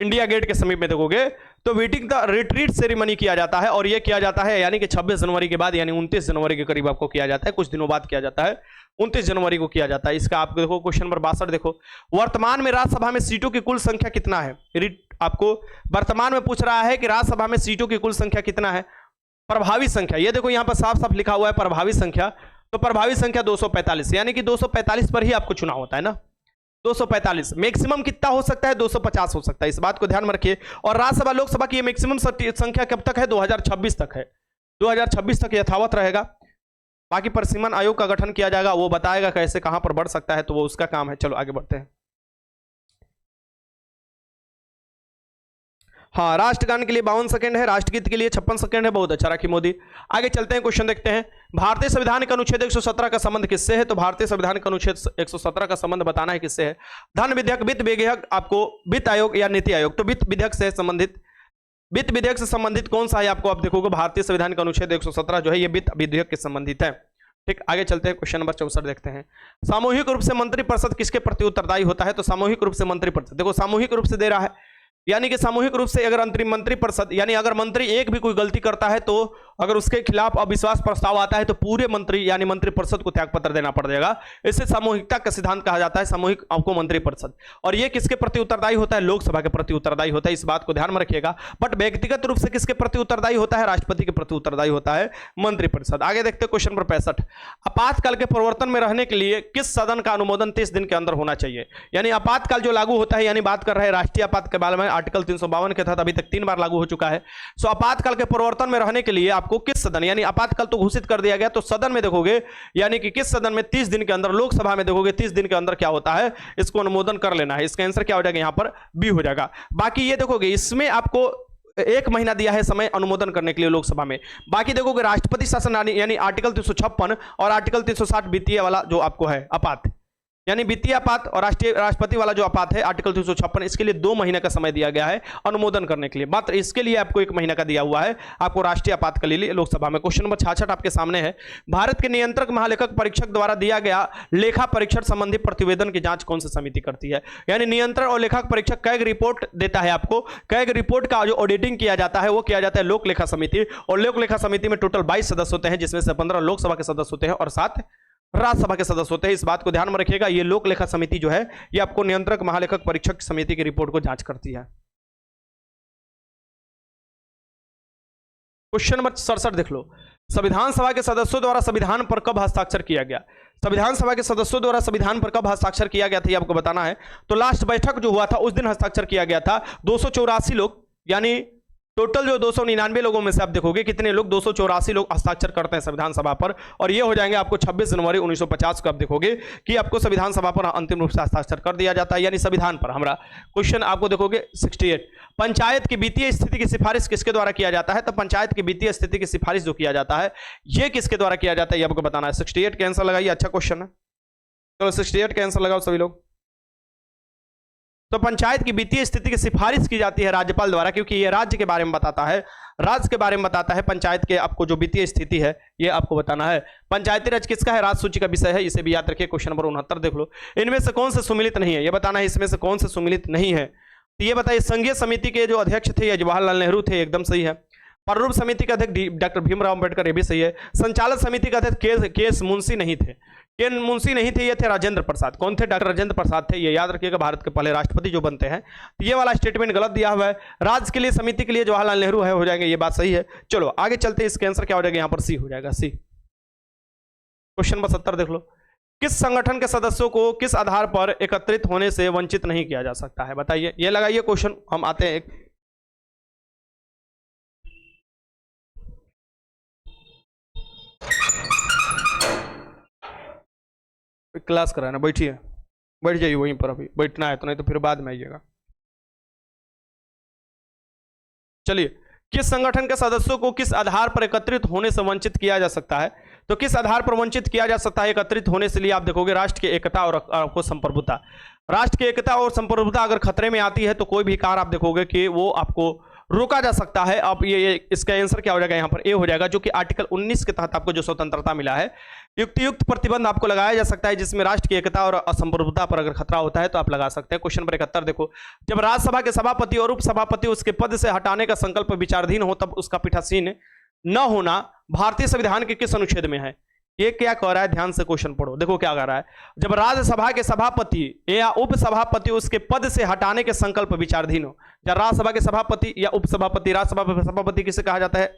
इंडिया गेट के समीप में देखोगे तो बीटिंग द रिट्रीट सेरेमनी किया जाता है। और यह किया जाता है यानी कि 26 जनवरी के बाद, यानी 29 जनवरी के करीब आपको किया जाता है, कुछ दिनों बाद किया जाता है, 29 जनवरी को किया जाता है। इसका आप देखो क्वेश्चन नंबर 62 देखो, वर्तमान में राज्यसभा में सीटों की कुल संख्या कितना है? आपको वर्तमान में पूछ रहा है कि राज्यसभा में सीटों की कुल संख्या कितना है? प्रभावी संख्या, ये देखो यहां पर साफ साफ लिखा हुआ है प्रभावी संख्या, तो प्रभावी संख्या 245, यानी कि 245 पर ही आपको चुनाव होता है ना, 245। मैक्सिमम कितना हो सकता है? 250 हो सकता है, इस बात को ध्यान में रखिए। और राज्यसभा लोकसभा की मैक्सिमम संख्या कब तक है? 2026 तक है, 2026 तक यथावत रहेगा। बाकी परिसीमन आयोग का गठन किया जाएगा, वो बताएगा कैसे कहां पर बढ़ सकता है, तो वो उसका काम है। चलो आगे बढ़ते हैं। हाँ, राष्ट्रगान के लिए 52 सेकंड है, राष्ट्रगीत के लिए 56 सेकंड है। बहुत अच्छा रखी मोदी। आगे चलते हैं, क्वेश्चन देखते हैं। भारतीय संविधान के अनुच्छेद 117 का संबंध किससे है? तो भारतीय संविधान का अनुच्छेद 117 का संबंध बताना है किससे है? धन विधेयक, वित्त विधेयक, आपको वित्त आयोग या नीति आयोग, तो वित्त विधेयक से संबंधित, वित्त विधेयक से संबंधित कौन सा है? आपको आप देखोगे भारतीय संविधान का अनुच्छेद 117 जो है ये वित्त विधेयक के संबंधित है। ठीक, आगे चलते हैं, क्वेश्चन नंबर 64 देखते हैं। सामूहिक रूप से मंत्रिपरिषद किसके प्रति उत्तरदायी होता है? तो सामूहिक रूप से मंत्रिपरिषद, देखो सामूहिक रूप से दे रहा है, यानी कि सामूहिक रूप से अगर अंतरिम मंत्रिपरिषद, यानी अगर मंत्री एक भी कोई गलती करता है तो अगर उसके खिलाफ अविश्वास प्रस्ताव आता है तो पूरे मंत्री यानी मंत्रिपरिषद को त्यागपत्र देना पड़ेगा। इससे सामूहिकता का सिद्धांत कहा जाता है, सामूहिक आपको मंत्रिपरिषद। और यह किसके प्रति उत्तरदायी होता है? लोकसभा के प्रति उत्तरदायी होता है, इस बात को ध्यान में रखिएगा। बट व्यक्तिगत रूप से किसके प्रति उत्तरदायी होता है? राष्ट्रपति के प्रति उत्तरदायी होता है मंत्रिपरिषद। आगे देखते हैं क्वेश्चन नंबर 65। आपातकाल के प्रवर्तन में रहने के लिए किस सदन का अनुमोदन 30 दिन के अंदर होना चाहिए? यानी आपातकाल जो लागू होता है, यानी बात कर रहे हैं राष्ट्रीय आपातकाल के बारे में, आर्टिकल 352 के तहत अभी तक 3 बार लागू हो चुका है। सो आपातकाल के प्रवर्तन में रहने के लिए आपको किस सदन, यानी आपातकाल तो घोषित कर दिया गया, तो सदन में देखोगे यानी कि किस सदन में 30 दिन के अंदर, लोकसभा में देखोगे 30 दिन के अंदर क्या होता है, इसको अनुमोदन कर लेना है। इसका आंसर क्या हो जाएगा? यहां पर बी हो जाएगा। बाकी ये देखोगे इसमें आपको 1 महीना दिया है समय अनुमोदन करने के लिए लोकसभा में। बाकी देखोगे राष्ट्रपति शासन यानी आर्टिकल 356 और आर्टिकल 360 वित्तीय वाला जो आपको है आपात, यानी वित्तीय आपात, और राष्ट्रपति वाला जो आपात है आर्टिकल 356, इसके लिए 2 महीने का समय दिया गया है अनुमोदन करने के लिए। मात्र इसके लिए आपको 1 महीना का दिया हुआ है आपको राष्ट्रीय आपात के लिए लोकसभा में। क्वेश्चन नंबर 66 आपके सामने है। भारत के नियंत्रक महालेखक परीक्षक द्वारा दिया गया लेखा परीक्षण संबंधी प्रतिवेदन की जांच कौन सी समिति करती है? यानी नियंत्रक और लेखक परीक्षक कई रिपोर्ट देता है आपको, कई रिपोर्ट का जो ऑडिटिंग किया जाता है वो किया जाता है लोक लेखा समिति। और लोक लेखा समिति में टोटल 22 सदस्य होते हैं, जिसमें से 15 लोकसभा के सदस्य होते हैं और 7 राज्यसभा के सदस्य होते हैं। इस बात को ध्यान में रखिएगा। ये लोक लेखा समिति जो है ये आपको नियंत्रक महालेखक परीक्षक समिति की रिपोर्ट को जांच करती है। क्वेश्चन नंबर 67 देख लो। संविधान सभा के सदस्यों द्वारा संविधान पर कब हस्ताक्षर किया गया? संविधान सभा के सदस्यों द्वारा संविधान पर कब हस्ताक्षर किया गया था ये आपको बताना है। तो लास्ट बैठक जो हुआ था उस दिन हस्ताक्षर किया गया था। 284 लोग, यानी टोटल जो 299 लोगों में से आप देखोगे कितने लोग, 284 लोग हस्ताक्षर करते हैं संविधान सभा पर। और ये हो जाएंगे आपको 26 जनवरी 1950 को आप देखोगे कि आपको संविधान सभा पर अंतिम रूप से हस्ताक्षर कर दिया जाता है, यानी संविधान पर। हमारा क्वेश्चन आपको देखोगे 68, पंचायत की वित्तीय स्थिति की सिफारिश किसके द्वारा किया जाता है? तो पंचायत की वित्तीय स्थिति की सिफारिश जो किया जाता है ये किसके द्वारा किया जाता है ये आपको बताना है। 68 का आंसर लगाइए, अच्छा क्वेश्चन है। चलो 68 का आंसर लगाओ सभी लोग। तो पंचायत की वित्तीय स्थिति की सिफारिश की जाती है राज्यपाल द्वारा, क्योंकि ये राज्य के बारे में बताता है, राज्य के बारे में बताता है। पंचायत के आपको जो वित्तीय स्थिति है ये आपको बताना है। पंचायती राज किसका है? राज सूची का विषय है, इसे भी याद रखिए। क्वेश्चन नंबर 69 देख लो। इनमें से कौन से सुमिलित नहीं है ये बताना है, इसमें से कौन से सुमिलित नहीं है। तो ये बताइए, संघीय समिति के जो अध्यक्ष थे ये जवाहरलाल नेहरू थे, एकदम सही है। प्रारूप समिति के अध्यक्ष डॉक्टर भीमराव अंबेडकर, ये भी सही है। संचालक समिति के अध्यक्ष के एस मुंशी नहीं थे, ये मुंशी नहीं थे, ये थे राजेंद्र प्रसाद। कौन थे? डॉक्टर राजेंद्र प्रसाद थे। ये याद रखिएगा, भारत के पहले राष्ट्रपति जो बनते हैं। तो ये वाला स्टेटमेंट गलत दिया हुआ है। राज्य के लिए, समिति के लिए जवाहरलाल नेहरू है, हो जाएंगे, ये बात सही है। चलो आगे चलते हैं, इसका आंसर क्या हो जाएगा? यहाँ पर सी हो जाएगा, सी। क्वेश्चन नंबर 70 देख लो। किस संगठन के सदस्यों को किस आधार पर एकत्रित होने से वंचित नहीं किया जा सकता है? बताइए। ये लगाइए क्वेश्चन, हम आते हैं एक क्लास कराना। बैठिए, बैठ जाइए वहीं पर, अभी बैठना है तो, नहीं तो फिर बाद में आइएगा। चलिए, किस संगठन के सदस्यों को किस आधार पर एकत्रित होने से वंचित किया जा सकता है? तो किस आधार पर वंचित किया जा सकता है एकत्रित होने से? लिए आप देखोगे राष्ट्र की एकता और आपको संप्रभुता। राष्ट्र की एकता और संप्रभुता अगर खतरे में आती है तो कोई भी कार्य आप देखोगे कि वो आपको रोका जा सकता है। अब ये इसका आंसर क्या हो जाएगा? यहाँ पर ए हो जाएगा, जो कि आर्टिकल 19 के तहत आपको जो स्वतंत्रता मिला है। युक्त प्रतिबंध आपको लगाया जा सकता है जिसमें राष्ट्र की एकता और संप्रभुता पर अगर खतरा होता है तो आप लगा सकते हैं। क्वेश्चन नंबर 71 देखो। जब राज्यसभा के सभापति और उपसभापति उसके पद से हटाने का संकल्प विचाराधीन हो तब उसका पीठासीन न होना भारतीय संविधान के किस अनुच्छेद में है? ये क्या कह रहा है? ध्यान से क्वेश्चन पढ़ो, देखो क्या कह रहा है। जब राज्यसभा के सभापति या उपसभापति उसके पद से हटाने के संकल्प विचाराधीन हो। जब राज्यसभा के सभापति या उपसभापति, राज्यसभा के सभापति किसे कहा जाता है?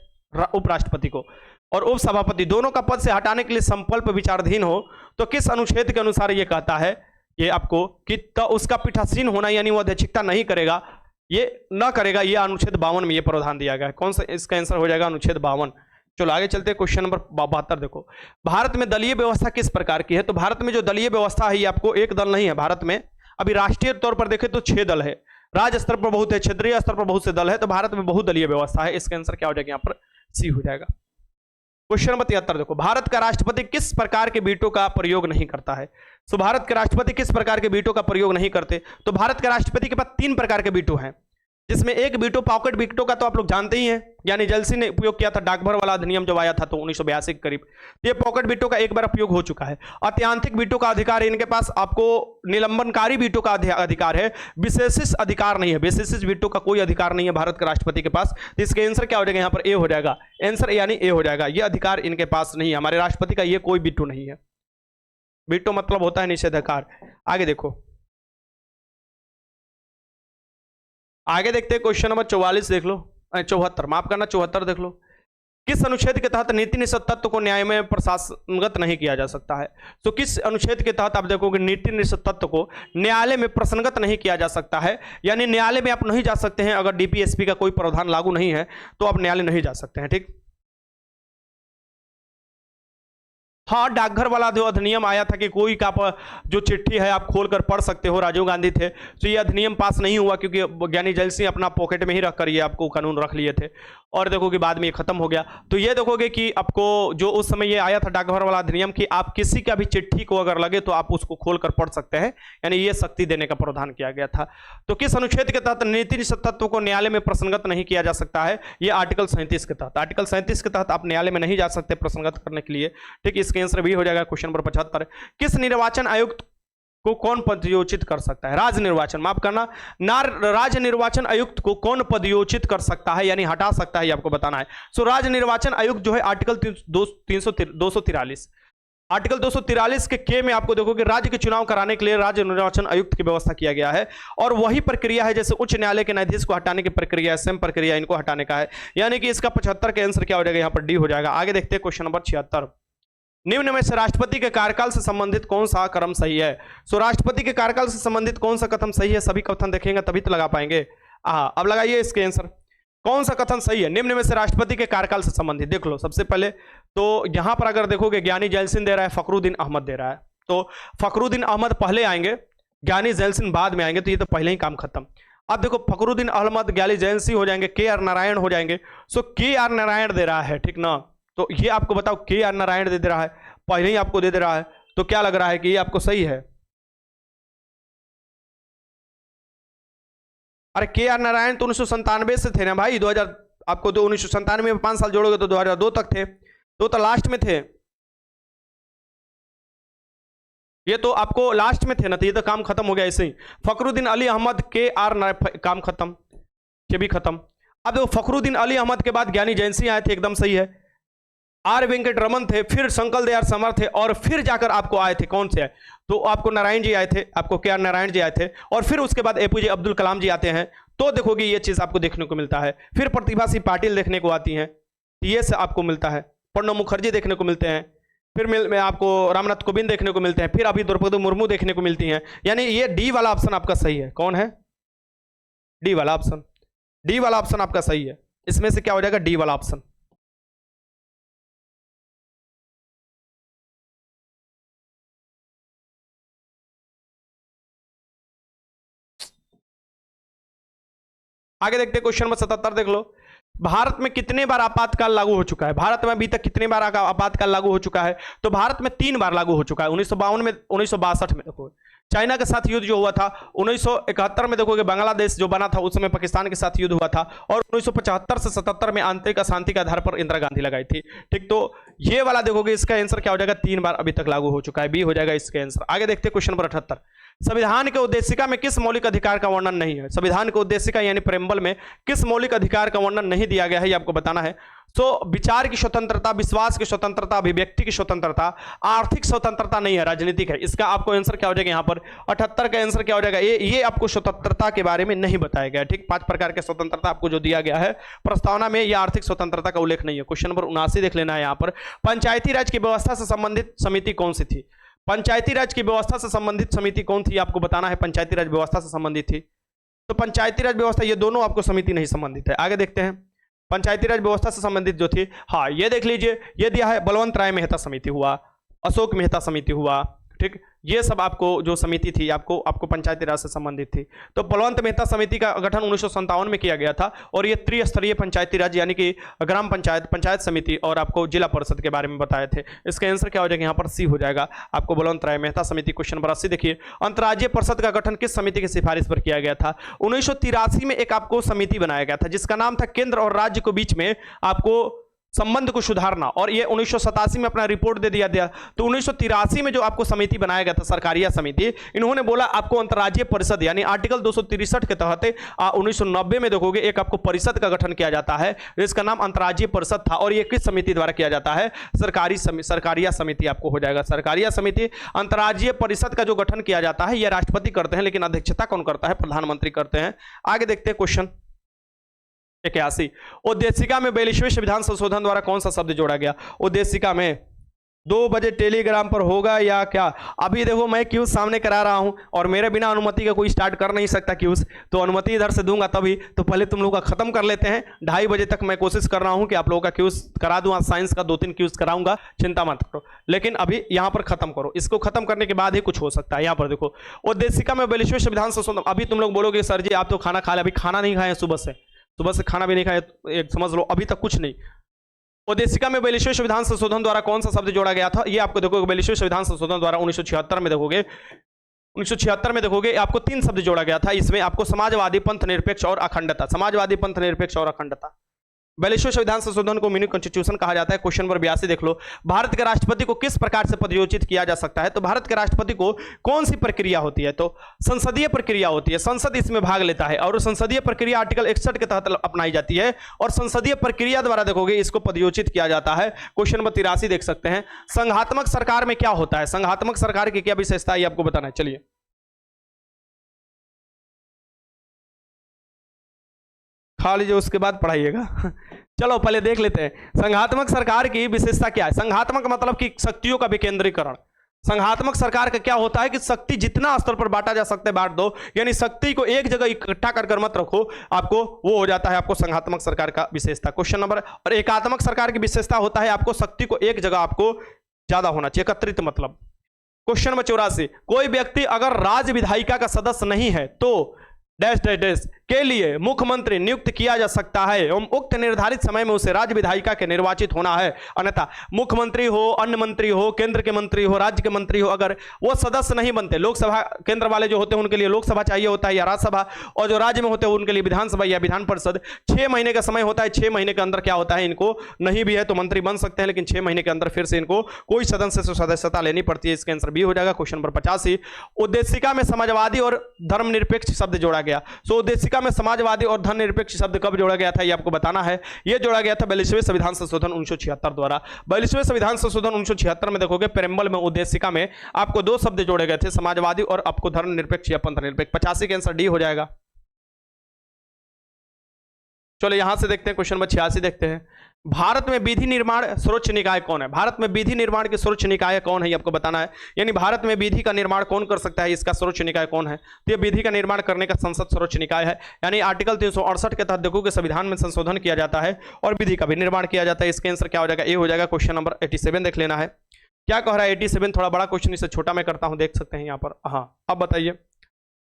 उपराष्ट्रपति को। और उपसभापति दोनों का पद से हटाने के लिए संकल्प विचाराधीन हो तो किस अनुच्छेद के अनुसार ये कहता है ये आपको कि तो उसका पीठासीन होना, यानी वो अध्यक्षता नहीं करेगा, ये न करेगा। ये अनुच्छेद 52 में ये प्रावधान दिया गया है। कौन सा इसका आंसर हो जाएगा? अनुच्छेद 52। चलो आगे चलते हैं, क्वेश्चन नंबर 72 देखो। भारत में दलीय व्यवस्था किस प्रकार की है? तो भारत में जो दलीय व्यवस्था है, ये आपको एक दल नहीं है भारत में। अभी राष्ट्रीय तौर पर देखें तो 6 दल है, राज्य स्तर पर बहुत है, क्षेत्रीय स्तर पर बहुत से दल है। तो भारत में बहुदलीय व्यवस्था है। इसका आंसर क्या हो जाएगा? यहाँ पर सी हो जाएगा। क्वेश्चन नंबर 73 देखो। भारत का राष्ट्रपति किस प्रकार के वीटो का प्रयोग नहीं करता है? तो भारत के राष्ट्रपति किस प्रकार के वीटो का प्रयोग नहीं करते? तो भारत के राष्ट्रपति के पास 3 प्रकार के वीटो हैं, जिसमें एक वीटो पॉकेट वीटो का तो आप लोग जानते ही हैं, यानी जलसी ने उपयोग किया था। डाकघर वाला अधिनियम जब आया था तो 1982 के करीब। ये पॉकेट वीटो का एक बार उपयोग हो चुका है। अत्यांतिक वीटो का अधिकार है इनके पास। आपको निलंबनकारी वीटो का अधिकार है, विशेषित अधिकार नहीं है। विशेषित वीटो का कोई अधिकार नहीं है भारत के राष्ट्रपति के पास। तो इसके आंसर क्या हो जाएगा? यहाँ पर ए हो जाएगा। आंसर यानी ए हो जाएगा। ये अधिकार इनके पास नहीं है, हमारे राष्ट्रपति का ये कोई वीटो नहीं है। वीटो मतलब होता है निषेधाधिकार। आगे देखो, आगे देखते हैं क्वेश्चन नंबर 44 देख लो, 74 माफ करना 74 देख लो। किस अनुच्छेद के तहत नीति निषेध तत्व को न्याय में प्रसंगत नहीं किया जा सकता है? तो किस अनुच्छेद के तहत आप देखोगे नीति निषेध तत्व को न्यायालय में प्रसंगत नहीं किया जा सकता है, यानी न्यायालय में आप नहीं जा सकते हैं। अगर डीपीएसपी का कोई प्रावधान लागू नहीं है तो आप न्यायालय नहीं जा सकते हैं। ठीक, हाँ, डाकघर वाला जो अधिनियम आया था कि कोई का जो चिट्ठी है आप खोलकर पढ़ सकते हो, राजीव गांधी थे, तो ये अधिनियम पास नहीं हुआ क्योंकि ज्ञानी जैल सिंह अपना पॉकेट में ही रखकर ये आपको कानून रख लिए थे। और देखोगे बाद में ये खत्म हो गया। तो ये देखोगे कि आपको जो उस समय ये आया था डाकघर वाला अधिनियम कि आप किसी का भी चिट्ठी को अगर लगे तो आप उसको खोलकर पढ़ सकते हैं, यानी ये शक्ति देने का प्रावधान किया गया था। तो किस अनुच्छेद के तहत नीति निषेध तत्व को न्यायालय में प्रसंगत नहीं किया जा सकता है? ये आर्टिकल 37 के तहत। आर्टिकल 37 के तहत आप न्यायालय में नहीं जा सकते प्रसंगत करने के लिए। ठीक, इसका आंसर भी हो जाएगा क्वेश्चन नंबर 75। किस निर्वाचन आयुक्त को कौन पदयोचित कर सकता है? राज्य निर्वाचन, माफ करना, राज्य निर्वाचन आयुक्त को कौन पदयोचित कर सकता है, यानी हटा सकता है, ये आपको बताना है। सो राज्य निर्वाचन आयुक्त जो है आर्टिकल 243, आर्टिकल 243 के में आपको देखोगे राज्य के चुनाव कराने के लिए राज्य निर्वाचन आयुक्त की व्यवस्था किया गया है। और वही प्रक्रिया है जैसे उच्च न्यायालय के न्यायाधीश को हटाने की प्रक्रिया है, सेम प्रक्रिया इनको हटाने का है, यानी कि इसका 75 का आंसर क्या हो जाएगा? यहाँ पर डी हो जाएगा। आगे देखते हैं क्वेश्चन नंबर 76। निम्न में से राष्ट्रपति के कार्यकाल से संबंधित कौन सा क्रम सही है? सो राष्ट्रपति के कार्यकाल से संबंधित कौन सा कथन सही है? सभी कथन देखेंगे तभी तो लगा पाएंगे। अब लगाइए इसके आंसर, कौन सा कथन सही है? निम्न में से राष्ट्रपति के कार्यकाल से संबंधित देख लो। सबसे पहले तो यहां पर अगर देखोगे ज्ञानी जैल सिंह दे रहा है, फखरुद्दीन अहमद दे रहा है, तो फखरुद्दीन अहमद पहले आएंगे, ज्ञानी जैल सिंह बाद में आएंगे, तो ये तो पहले ही काम खत्म। अब देखो फखरुद्दीन अहमद, ज्ञानी जैल सिंह हो जाएंगे, के आर नारायण हो जाएंगे। सो के आर नारायण दे रहा है, ठीक ना? तो ये आपको बताओ के आर नारायण दे रहा है, पहले ही आपको दे रहा है, तो क्या लग रहा है कि ये आपको सही है? अरे के आर नारायण तो 1997 से थे ना भाई, 2000 आपको तो 1997 में 5 साल जोड़ोगे तो 2002 तक थे, तो लास्ट में थे। ये तो आपको लास्ट में थे ना, तो ये तो काम खत्म हो गया ऐसे ही। फखरुद्दीन अली अहमद के आर काम खत्म, ये भी खत्म। अब देखो फखरुद्दीन अली अहमद के बाद ज्ञानी जैल सिंह आए थे, एकदम सही है। आर वेंकट रमन थे, फिर शंकर दयाल समर थे, और फिर जाकर आपको आए थे कौन से आए, तो आपको नारायण जी आए थे, आपको के आर नारायण जी आए थे, और फिर उसके बाद एपीजे अब्दुल कलाम जी आते हैं। तो देखोगे ये चीज आपको देखने को मिलता है। फिर प्रतिभा सिंह पाटिल देखने को आती हैं, ये से आपको मिलता है। प्रणब मुखर्जी देखने को मिलते हैं, फिर में आपको रामनाथ कोविंद देखने को मिलते हैं, फिर अभी द्रौपदी मुर्मू देखने को मिलती हैं। यानी ये डी वाला ऑप्शन आपका सही है। कौन है? डी वाला ऑप्शन। डी वाला ऑप्शन आपका सही है। इसमें से क्या हो जाएगा? डी वाला ऑप्शन। आगे देखते हैं क्वेश्चन नंबर 77 देख लो। भारत में कितने बार आपातकाल लागू हो चुका है? भारत में अभी तक कितने बार आपातकाल लागू हो चुका है? तो भारत में 3 बार लागू हो चुका है। 1952 में, 1962 में देखो चाइना के साथ युद्ध जो हुआ था, 1971 में देखोगे बांग्लादेश जो बना था उस समय पाकिस्तान के साथ युद्ध हुआ था, और 1975 से 77 में आंतरिक अशांति के आधार पर इंदिरा गांधी लगाई थी। ठीक, तो ये वाला देखोगे इसका आंसर क्या हो जाएगा? 3 बार अभी तक लागू हो चुका है। बी हो जाएगा इसका आंसर। आगे देखते हैं क्वेश्चन नंबर 78। संविधान के उद्देशिका में किस मौलिक अधिकार का वर्णन नहीं है? संविधान के उद्देशिका यानी प्रेम्बल में किस मौलिक अधिकार का वर्णन नहीं दिया गया है, ये आपको बताना है। तो विचार की स्वतंत्रता, विश्वास की स्वतंत्रता, अभिव्यक्ति की स्वतंत्रता, आर्थिक स्वतंत्रता नहीं है, राजनीतिक है। इसका आपको आंसर क्या हो जाएगा? यहाँ पर 78 का आंसर क्या हो जाएगा? ये आपको स्वतंत्रता के बारे में नहीं बताया गया। ठीक, 5 प्रकार के स्वतंत्रता आपको जो दिया गया है प्रस्तावना में, यह आर्थिक स्वतंत्रता का उल्लेख नहीं है। क्वेश्चन नंबर 79 देख लेना है। यहाँ पर पंचायती राज की व्यवस्था से संबंधित समिति कौन सी थी? पंचायती राज की व्यवस्था से संबंधित समिति कौन थी, आपको बताना है। पंचायती राज व्यवस्था से संबंधित थी, तो पंचायती राज व्यवस्था, ये दोनों आपको समिति नहीं संबंधित है। आगे देखते हैं। पंचायती राज व्यवस्था से संबंधित जो थी, हाँ ये देख लीजिए, ये दिया है बलवंत राय मेहता समिति हुआ, अशोक मेहता समिति हुआ। ठीक, ये सब आपको जो समिति थी आपको पंचायती राज से संबंधित थी। तो बलवंत मेहता समिति का गठन 1957 में किया गया था, और ये त्रिस्तरीय पंचायती राज यानी कि ग्राम पंचायत, पंचायत समिति और आपको जिला परिषद के बारे में बताए थे। इसका आंसर क्या हो जाएगा? यहाँ पर सी हो जाएगा आपको, बलवंत राय मेहता समिति। क्वेश्चन नंबर 80 देखिए। अंतर्राज्यीय परिषद का गठन किस समिति की सिफारिश पर किया गया था? 1983 में एक आपको समिति बनाया गया था जिसका नाम था केंद्र और राज्य के बीच में आपको संबंध को सुधारना, और ये 1987 में अपना रिपोर्ट दे दिया। तो 1983 में जो आपको समिति बनाया गया था, सरकारिया समिति, इन्होंने बोला आपको अंतर्राज्यीय परिषद यानी आर्टिकल 263 के तहत 1990 में देखोगे एक आपको परिषद का गठन किया जाता है, इसका नाम अंतर्राज्यीय परिषद था। और ये किस समिति द्वारा किया जाता है? सरकारिया समिति आपको हो जाएगा। सरकारिया समिति, अंतर्राज्यीय परिषद का जो गठन किया जाता है यह राष्ट्रपति करते हैं, लेकिन अध्यक्षता कौन करता है? प्रधानमंत्री करते हैं। आगे देखते हैं क्वेश्चन 81। उद्देशिका में 42वें संविधान संशोधन द्वारा कौन सा शब्द जोड़ा गया? उद्देशिका में 2 बजे टेलीग्राम पर होगा या क्या? अभी देखो मैं क्यूज सामने करा रहा हूं और मेरे बिना अनुमति का कोई स्टार्ट कर नहीं सकता क्यूज, तो अनुमति इधर से दूंगा तभी। तो पहले तुम लोग का खत्म कर लेते हैं। 2:30 बजे तक मैं कोशिश कर रहा हूं कि आप लोगों का क्यूज करा दूं। आज साइंस का 2-3 क्यूज कराऊंगा, चिंता मत करो, लेकिन अभी यहां पर खत्म करो। इसको खत्म करने के बाद ही कुछ हो सकता है। यहां पर देखो, उद्देशिका में 42वें संविधान संशोधन। अभी तुम लोग बोलोगे सर जी आप तो खाना खा ले, अभी खाना नहीं खाए सुबह से खाना भी नहीं खाए, एक समझ लो अभी तक कुछ नहीं। उद्देशिका में 42वें संविधान संशोधन द्वारा कौन सा शब्द जोड़ा गया था? ये आपको देखोगे 42वें संविधान संशोधन द्वारा 1976 में देखोगे, 1976 में देखोगे आपको 3 शब्द जोड़ा गया था। इसमें आपको समाजवादी, पंथ निरपेक्ष और अखंडता। समाजवादी, पंथ निरपेक्ष और अखंडता। 42वें संविधान संशोधन को मिनी कॉन्स्टिट्यूशन कहा जाता है। क्वेश्चन नंबर 82 देख लो। भारत के राष्ट्रपति को किस प्रकार से पदयोजित किया जा सकता है? तो भारत के राष्ट्रपति को कौन सी प्रक्रिया होती है? तो संसदीय प्रक्रिया होती है, संसद इसमें भाग लेता है, और संसदीय प्रक्रिया आर्टिकल 61 के तहत अपनाई जाती है, और संसदीय प्रक्रिया द्वारा देखोगे इसको पदयोजित किया जाता है। क्वेश्चन नंबर 83 देख सकते हैं। संघात्मक सरकार में क्या होता है? संघात्मक सरकार की क्या विशेषता है आपको बताना है। चलिए खा लीजिए, उसके बाद पढ़ाइएगा। चलो पहले देख लेते हैं संघात्मक सरकार की विशेषता क्या है। संघात्मक मतलब कि शक्तियों का विकेंद्रीकरण। संघात्मक सरकार का क्या होता है कि शक्ति जितना स्तर पर बांटा जा सकता है बांट दो, यानी शक्ति को एक जगह इकट्ठा कर मत रखो, आपको वो हो जाता है आपको संघात्मक सरकार का विशेषता। Question number. और एकात्मक सरकार की विशेषता होता है आपको शक्ति को एक जगह आपको ज्यादा होना चाहिए, एकत्रित मतलब। Question number 84। कोई व्यक्ति अगर राज्य विधायिका का सदस्य नहीं है तो डैश डैश डैश के लिए मुख्यमंत्री नियुक्त किया जा सकता है एवं उक्त निर्धारित समय में उसे राज्य विधायिका के निर्वाचित होना है। अन्यथा मुख्यमंत्री हो, अन्य मंत्री हो, केंद्र के मंत्री हो, राज्य के मंत्री हो, अगर वो सदस्य नहीं बनते, लोकसभा केंद्र वाले जो होते हैं उनके लिए लोकसभा चाहिए होता है या राज्यसभा, और जो राज्य में होते हैं उनके लिए विधानसभा या विधान परिषद। 6 महीने का समय होता है। 6 महीने के अंदर क्या होता है, इनको नहीं भी है तो मंत्री बन सकते हैं, लेकिन 6 महीने के अंदर फिर से इनको कोई सदन से सदस्यता लेनी पड़ती है। इसका आंसर बी हो जाएगा। Question number 85। उद्देशिका में समाजवादी और धर्मनिरपेक्ष शब्द जोड़ा गया। सो उद्देशिका में समाजवादी और धर्मनिरपेक्ष शब्द कब जोड़ा गया था, ये आपको बताना है। ये जोड़ा गया था 42वें संविधान संशोधन 1976 द्वारा। 42वें संविधान संशोधन 1976 में देखोगे प्रेम्बल में, उद्देशिका में आपको दो शब्द जोड़े गए थे, समाजवादी और आपको धर्मनिरपेक्ष या पंथनिरपेक्ष। 85 का आंसर डी हो जाएगा। चलो यहां से देखते हैं क्वेश्चन नंबर 86 देखते हैं। भारत में विधि निर्माण सर्वोच्च निकाय कौन है? भारत में विधि निर्माण के सर्वोच्च निकाय कौन है, ये आपको बताना है। यानी भारत में विधि का निर्माण कौन कर सकता है, इसका सर्वोच्च निकाय कौन है? तो ये विधि का निर्माण करने का संसद सर्वोच्च निकाय है। यानी आर्टिकल 368 के तहत देखो कि संविधान में संशोधन किया जाता है और विधि का भी निर्माण किया जाता है। इसका आंसर क्या हो जाएगा, ए हो जाएगा। क्वेश्चन नंबर 87 देख लेना है, क्या कह रहा है 87, थोड़ा बड़ा क्वेश्चन, इसे छोटा मैं करता हूं, देख सकते हैं यहाँ पर। हाँ, अब बताइए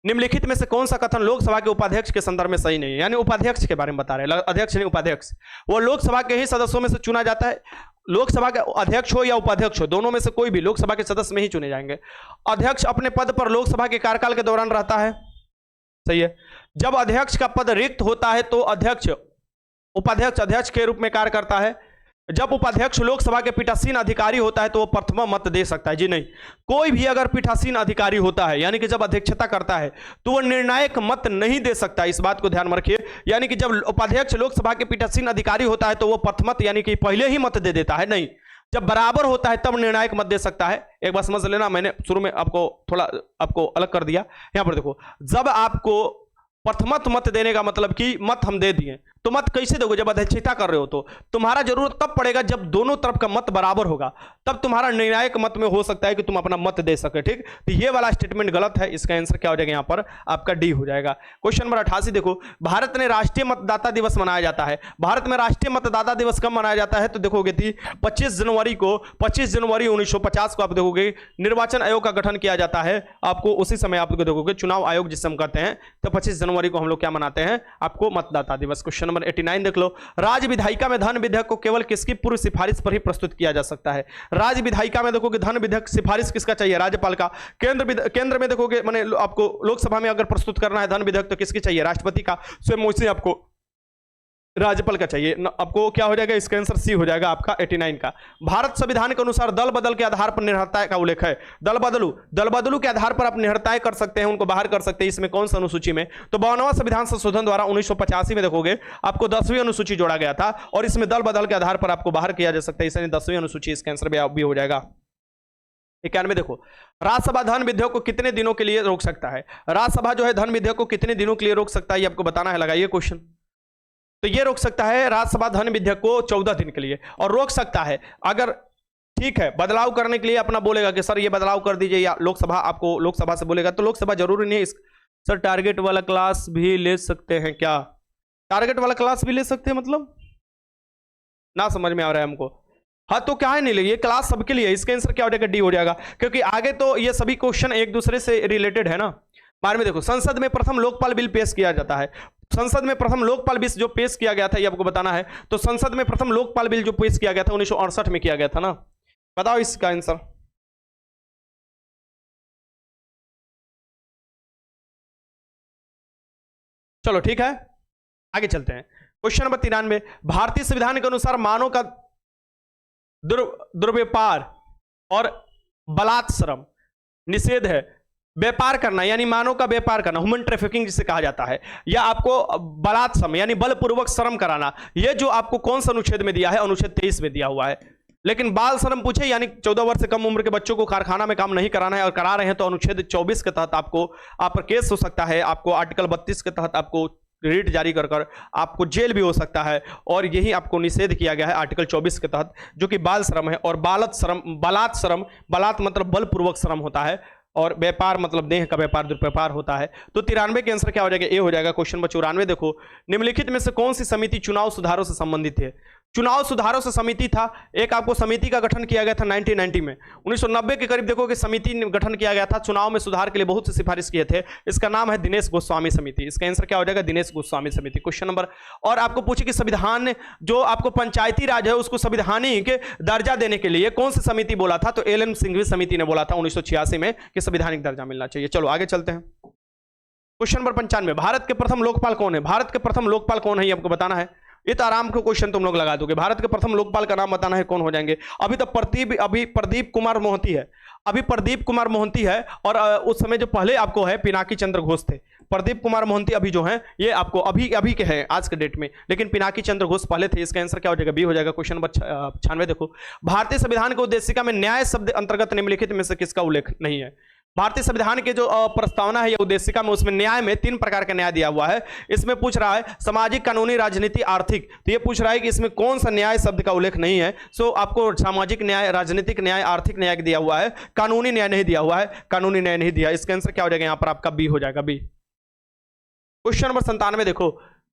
निम्नलिखित में से कौन सा कथन लोकसभा के उपाध्यक्ष के संदर्भ में सही नहीं है? यानी उपाध्यक्ष के बारे में बता रहे हैं, अध्यक्ष नहीं उपाध्यक्ष। वो लोकसभा के ही सदस्यों में से चुना जाता है। लोकसभा के अध्यक्ष हो या उपाध्यक्ष हो, दोनों में से कोई भी लोकसभा के सदस्य में ही चुने जाएंगे। अध्यक्ष अपने पद पर लोकसभा के कार्यकाल के दौरान रहता है, सही है। जब अध्यक्ष का पद रिक्त होता है तो अध्यक्ष उपाध्यक्ष अध्यक्ष के रूप में कार्य करता है। जब उपाध्यक्ष लोकसभा के पीठासीन अधिकारी होता है तो वो प्रथमा मत दे सकता है। जी नहीं, कोई भी अगर पीठासीन अधिकारी होता है यानी कि जब अध्यक्षता करता है तो वो निर्णायक मत नहीं दे सकता, इस बात को ध्यान में रखिए। यानी कि जब उपाध्यक्ष लोकसभा के पीठासीन अधिकारी होता है तो वो प्रथमत यानी कि पहले ही मत दे देता है, नहीं, जब बराबर होता है तब निर्णायक मत दे सकता है। एक बार समझ लेना, मैंने शुरू में आपको थोड़ा आपको अलग कर दिया। यहां पर देखो, जब आपको प्रथमत मत देने का मतलब कि मत हम दे दिए, तो मत कैसे दोगे? जब अध्यक्षता कर रहे हो तो तुम्हारा जरूरत तब पड़ेगा जब दोनों तरफ का मत बराबर होगा, तब तुम्हारा निर्णायक मत में हो सकता है कि तुम अपना मत दे सके, ठीक। तो ये वाला स्टेटमेंट गलत है, इसका आंसर क्या हो जाएगा यहाँ पर आपका डी हो जाएगा। क्वेश्चन नंबर 88 देखो, भारत में राष्ट्रीय मतदाता दिवस मनाया जाता है। भारत में राष्ट्रीय मतदाता दिवस कब मनाया जाता है? तो देखोगे 25 जनवरी को, 25 जनवरी 1950 को आप देखोगे निर्वाचन आयोग का गठन किया जाता है। आपको उसी समय आप देखोगे चुनाव आयोग जिसे हम कहते हैं, तो 25 जनवरी को हम लोग क्या मनाते हैं? आपको मतदाता दिवस। क्वेश्चन नंबर 89 देख लो, राज्य विधायिका में धन विधेयक को केवल किसकी पूर्व सिफारिश पर ही प्रस्तुत किया जा सकता है? राज्य विधायिका में देखोगे धन विधेयक सिफारिश किसका चाहिए? राज्यपाल का। केंद्र में देखोगे माने आपको लोकसभा में अगर प्रस्तुत करना है धन विधेयक तो किसकी चाहिए? राष्ट्रपति का। स्वयं उसी आपको राज्यपाल का चाहिए। आपको क्या हो जाएगा? इसका आंसर सी हो जाएगा आपका 89 का। भारत संविधान के अनुसार दल बदल के आधार पर निर्भरता का उल्लेख है। दल बदलू के आधार पर आप निर्भरताएं कर सकते हैं, उनको बाहर कर सकते हैं। इसमें कौन सा अनुसूची में? तो 52वां संविधान संशोधन द्वारा 1985 में देखोगे आपको 10वीं अनुसूची जोड़ा गया था और इसमें दल बदल के आधार पर आपको बाहर किया जा सकता है, इसलिए 10वीं अनुसूची इसका आंसर भी हो जाएगा। 91 देखो, राज्यसभा धन विधेयक को कितने दिनों के लिए रोक सकता है? राज्यसभा जो है धन विधेयक को कितने दिनों के लिए रोक सकता है, ये आपको बताना है। लगाइए क्वेश्चन। तो ये रोक सकता है राज्यसभा धन विधेयक को 14 दिन के लिए, और रोक सकता है अगर ठीक है बदलाव करने के लिए अपना बोलेगा कि सर ये बदलाव कर दीजिए, या लोकसभा आपको लोकसभा से बोलेगा तो लोकसभा जरूरी नहीं है। सर टारगेट वाला क्लास भी ले सकते हैं क्या? टारगेट वाला क्लास भी ले सकते हैं मतलब ना समझ में आ रहा है हमको। हाँ तो क्या है नहीं ले, ये क्लास सबके लिए। इसका आंसर क्या हो जाएगा? डी हो जाएगा, क्योंकि आगे तो ये सभी क्वेश्चन एक दूसरे से रिलेटेड है ना। बाद में देखो, संसद में प्रथम लोकपाल बिल पेश किया जाता है। संसद में प्रथम लोकपाल बिल जो पेश किया गया था ये आपको बताना है। तो संसद में प्रथम लोकपाल बिल जो पेश किया गया था 1968 में किया गया था ना। बताओ इसका आंसर। चलो ठीक है, आगे चलते हैं। क्वेश्चन नंबर 93, भारतीय संविधान के अनुसार मानव का दुर्व्यापार और बलात्श्रम निषेध है। व्यापार करना यानी मानव का व्यापार करना, ह्यूमन ट्रैफिकिंग जिसे कहा जाता है, या आपको बलात्श्रम यानी बलपूर्वक श्रम कराना, ये जो आपको कौन सा अनुच्छेद में दिया है? अनुच्छेद 23 में दिया हुआ है। लेकिन बाल श्रम पूछे यानी 14 वर्ष से कम उम्र के बच्चों को कारखाना में काम नहीं कराना है और करा रहे हैं तो अनुच्छेद 24 के तहत आपको आप पर केस हो सकता है। आपको आर्टिकल 32 के तहत आपको रिट जारी कर आपको जेल भी हो सकता है, और यही आपको निषेध किया गया है आर्टिकल 24 के तहत, जो कि बाल श्रम है। और बलात् मतलब बलपूर्वक श्रम होता है, और व्यापार मतलब देह का व्यापार दुर्व्यापार होता है। तो 93 के आंसर क्या हो जाएगा? ए हो जाएगा। क्वेश्चन नंबर 94 देखो, निम्नलिखित में से कौन सी समिति चुनाव सुधारों से संबंधित है? चुनाव सुधारों से समिति था, एक आपको समिति का गठन किया गया था 1990 में। 1990 के करीब देखो कि समिति गठन किया गया था, चुनाव में सुधार के लिए बहुत से सिफारिश किए थे। इसका नाम है दिनेश गोस्वामी समिति। इसका आंसर क्या हो जाएगा? दिनेश गोस्वामी समिति। क्वेश्चन नंबर, और आपको पूछे कि संविधान जो आपको पंचायती राज है उसको संवैधानिक दर्जा देने के लिए कौन सी समिति बोला था? तो एल.एन. सिंघवी समिति ने बोला था 1986 में कि संवैधानिक दर्जा मिलना चाहिए। चलो आगे चलते हैं। क्वेश्चन नंबर 95, भारत के प्रथम लोकपाल कौन है? भारत के प्रथम लोकपाल कौन है ये आपको बताना है। ये तो आराम को क्वेश्चन तुम लोग लगा दोगे। भारत के प्रथम लोकपाल का नाम बताना है, कौन हो जाएंगे? अभी तो प्रदीप कुमार मोहंती है। अभी प्रदीप कुमार मोहंती है, और उस समय जो पहले आपको है पिनाकी चंद्र घोष थे। प्रदीप कुमार मोहंती अभी जो हैं ये आपको अभी अभी के हैं आज के डेट में, लेकिन पिनाकी चंद्र घोष पहले थे। इसका आंसर क्या हो जाएगा? बी हो जाएगा। क्वेश्चन नंबर 96 देखो, भारतीय संविधान के उद्देशिका में न्याय शब्द अंतर्गत निम्नलिखित में से किसका उल्लेख नहीं है? भारतीय संविधान के जो प्रस्तावना है या उद्देशिका में, उसमें न्याय में 3 प्रकार का न्याय दिया हुआ है। इसमें पूछ रहा है सामाजिक, कानूनी, राजनीति, आर्थिक। तो ये पूछ रहा है कि इसमें कौन सा न्याय शब्द का उल्लेख नहीं है। सो आपको सामाजिक न्याय, राजनीतिक न्याय, आर्थिक न्याय दिया हुआ है, कानूनी न्याय नहीं दिया हुआ है, कानूनी न्याय नहीं दिया। इसका आंसर क्या हो जाएगा? यहां पर आपका बी हो जाएगा, बी। क्वेश्चन नंबर 97 देखो,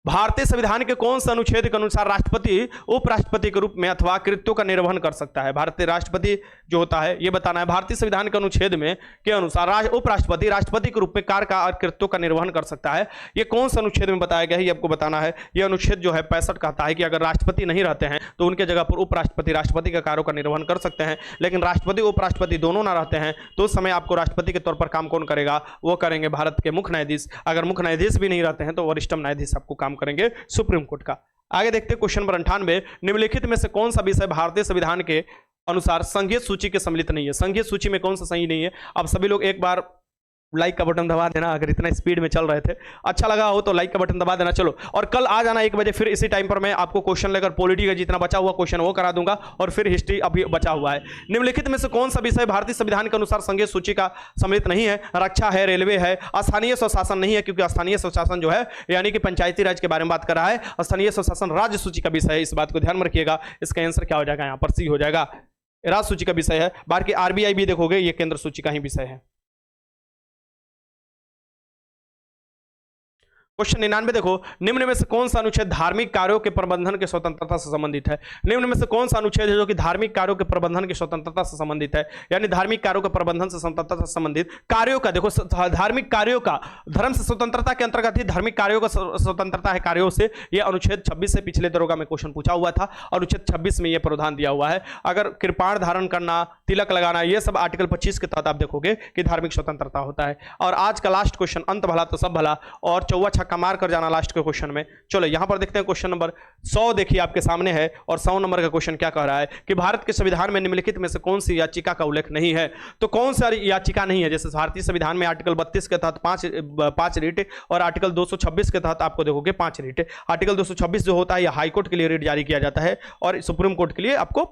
भारतीय संविधान के कौन से अनुच्छेद के अनुसार राष्ट्रपति उपराष्ट्रपति के रूप में अथवा कृत्यों का निर्वहन कर सकता है? भारतीय राष्ट्रपति जो होता है ये बताना है। भारतीय संविधान के अनुच्छेद में के अनुसार उपराष्ट्रपति राष्ट्रपति के रूप में कार्य का और कृत्यों का निर्वहन कर सकता है। ये कौन सा अनुच्छेद में बताया गया है ये आपको बताना है। ये अनुच्छेद जो है 65 कहता है कि अगर राष्ट्रपति नहीं रहते हैं तो उनके जगह पर उपराष्ट्रपति राष्ट्रपति के कार्यों का निर्वहन कर सकते हैं। लेकिन राष्ट्रपति उपराष्ट्रपति दोनों ना रहते हैं तो उस समय आपको राष्ट्रपति के तौर पर काम कौन करेगा? वो करेंगे भारत के मुख्य न्यायाधीश। अगर मुख्य न्यायाधीश भी नहीं रहते हैं तो वरिष्ठतम न्यायाधीश आपको काम करेंगे सुप्रीम कोर्ट का। आगे देखते हैं क्वेश्चन नंबर 98, निम्नलिखित में से कौन सा विषय भारतीय संविधान के अनुसार संघीय सूची के सम्मिलित नहीं है? संघीय सूची में कौन सा सही नहीं है? अब सभी लोग एक बार लाइक का बटन दबा देना, अगर इतना स्पीड में चल रहे थे, अच्छा लगा हो तो लाइक का बटन दबा देना। चलो, और कल आ जाना 1 बजे, फिर इसी टाइम पर मैं आपको क्वेश्चन लेकर पॉलिटी का जितना बचा हुआ क्वेश्चन वो करा दूंगा, और फिर हिस्ट्री अभी बचा हुआ है। निम्नलिखित में से कौन सा विषय भारतीय संविधान के अनुसार संघीय सूची का सम्मिलित नहीं है? रक्षा है, रेलवे है, स्थानीय स्वशासन नहीं है, क्योंकि स्थानीय स्वशासन जो है यानी कि पंचायती राज के बारे में बात कर रहा है। स्थानीय स्वशासन राज्य सूची का विषय है, इस बात को ध्यान में रखिएगा। इसका आंसर क्या हो जाएगा? यहाँ पर सी हो जाएगा, राज्य सूची का विषय है। बाकी आरबीआई भी देखोगे ये केंद्र सूची का ही विषय है। क्वेश्चन 99 देखो, निम्न में से कौन सा अनुच्छेद धार्मिक कार्यों के प्रबंधन के स्वतंत्रता से संबंधित है? निम्न में से कौन सा अनुच्छेद है जो कि धार्मिक कार्यों के प्रबंधन की स्वतंत्रता से संबंधित है? यानी धार्मिक कार्यों के प्रबंधन से स्वतंत्रता से संबंधित कार्यों का, देखो धार्मिक कार्यों का धर्म से स्वतंत्रता के अंतर्गत ही धार्मिक कार्यों का स्वतंत्रता है कार्यों से। यह अनुच्छेद 26 से पिछले दरोगा में क्वेश्चन पूछा हुआ था। अनुच्छेद 26 में यह प्रावधान दिया हुआ है। अगर कृपाण धारण करना, तिलक लगाना, यह सब आर्टिकल 25 के तहत आप देखोगे कि धार्मिक स्वतंत्रता होता है। और आज का लास्ट क्वेश्चन, अंत भला तो सब भला, और चौवा छक्का मार कर जाना लास्ट के क्वेश्चन में। चलो यहां पर देखते हैं क्वेश्चन नंबर 100 देखिए आपके सामने है, और 100 नंबर का क्वेश्चन क्या कह रहा है कि भारत के संविधान में निम्नलिखित में से कौन सी याचिका का उल्लेख नहीं है? तो कौन सा याचिका नहीं है? जैसे भारतीय संविधान में आर्टिकल 32 के तहत 5 रीट, और आर्टिकल 226 के तहत आपको देखोगे 5 रीट। आर्टिकल 226 जो होता है यह हाईकोर्ट के लिए रीट जारी किया जाता है, और सुप्रीम कोर्ट के लिए आपको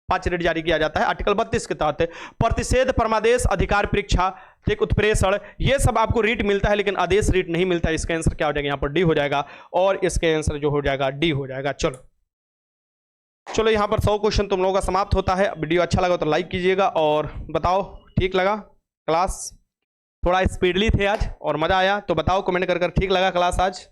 5 रीट जारी किया जाता है। आर्टिकल 32 के तहत प्रतिषेध, परमादेश, अधिकार परीक्षा, एक उत्प्रेषण, ये सब आपको रीट मिलता है, लेकिन आदेश रीट नहीं मिलता है। इसका आंसर क्या हो जाएगा? यहाँ पर डी हो जाएगा, और इसका आंसर जो हो जाएगा डी हो जाएगा। चलो यहाँ पर 100 क्वेश्चन तुम लोगों का समाप्त होता है। वीडियो अच्छा लगा तो लाइक कीजिएगा, और बताओ ठीक लगा क्लास? थोड़ा स्पीडली थे आज और मजा आया तो बताओ कमेंट कर ठीक लगा क्लास आज?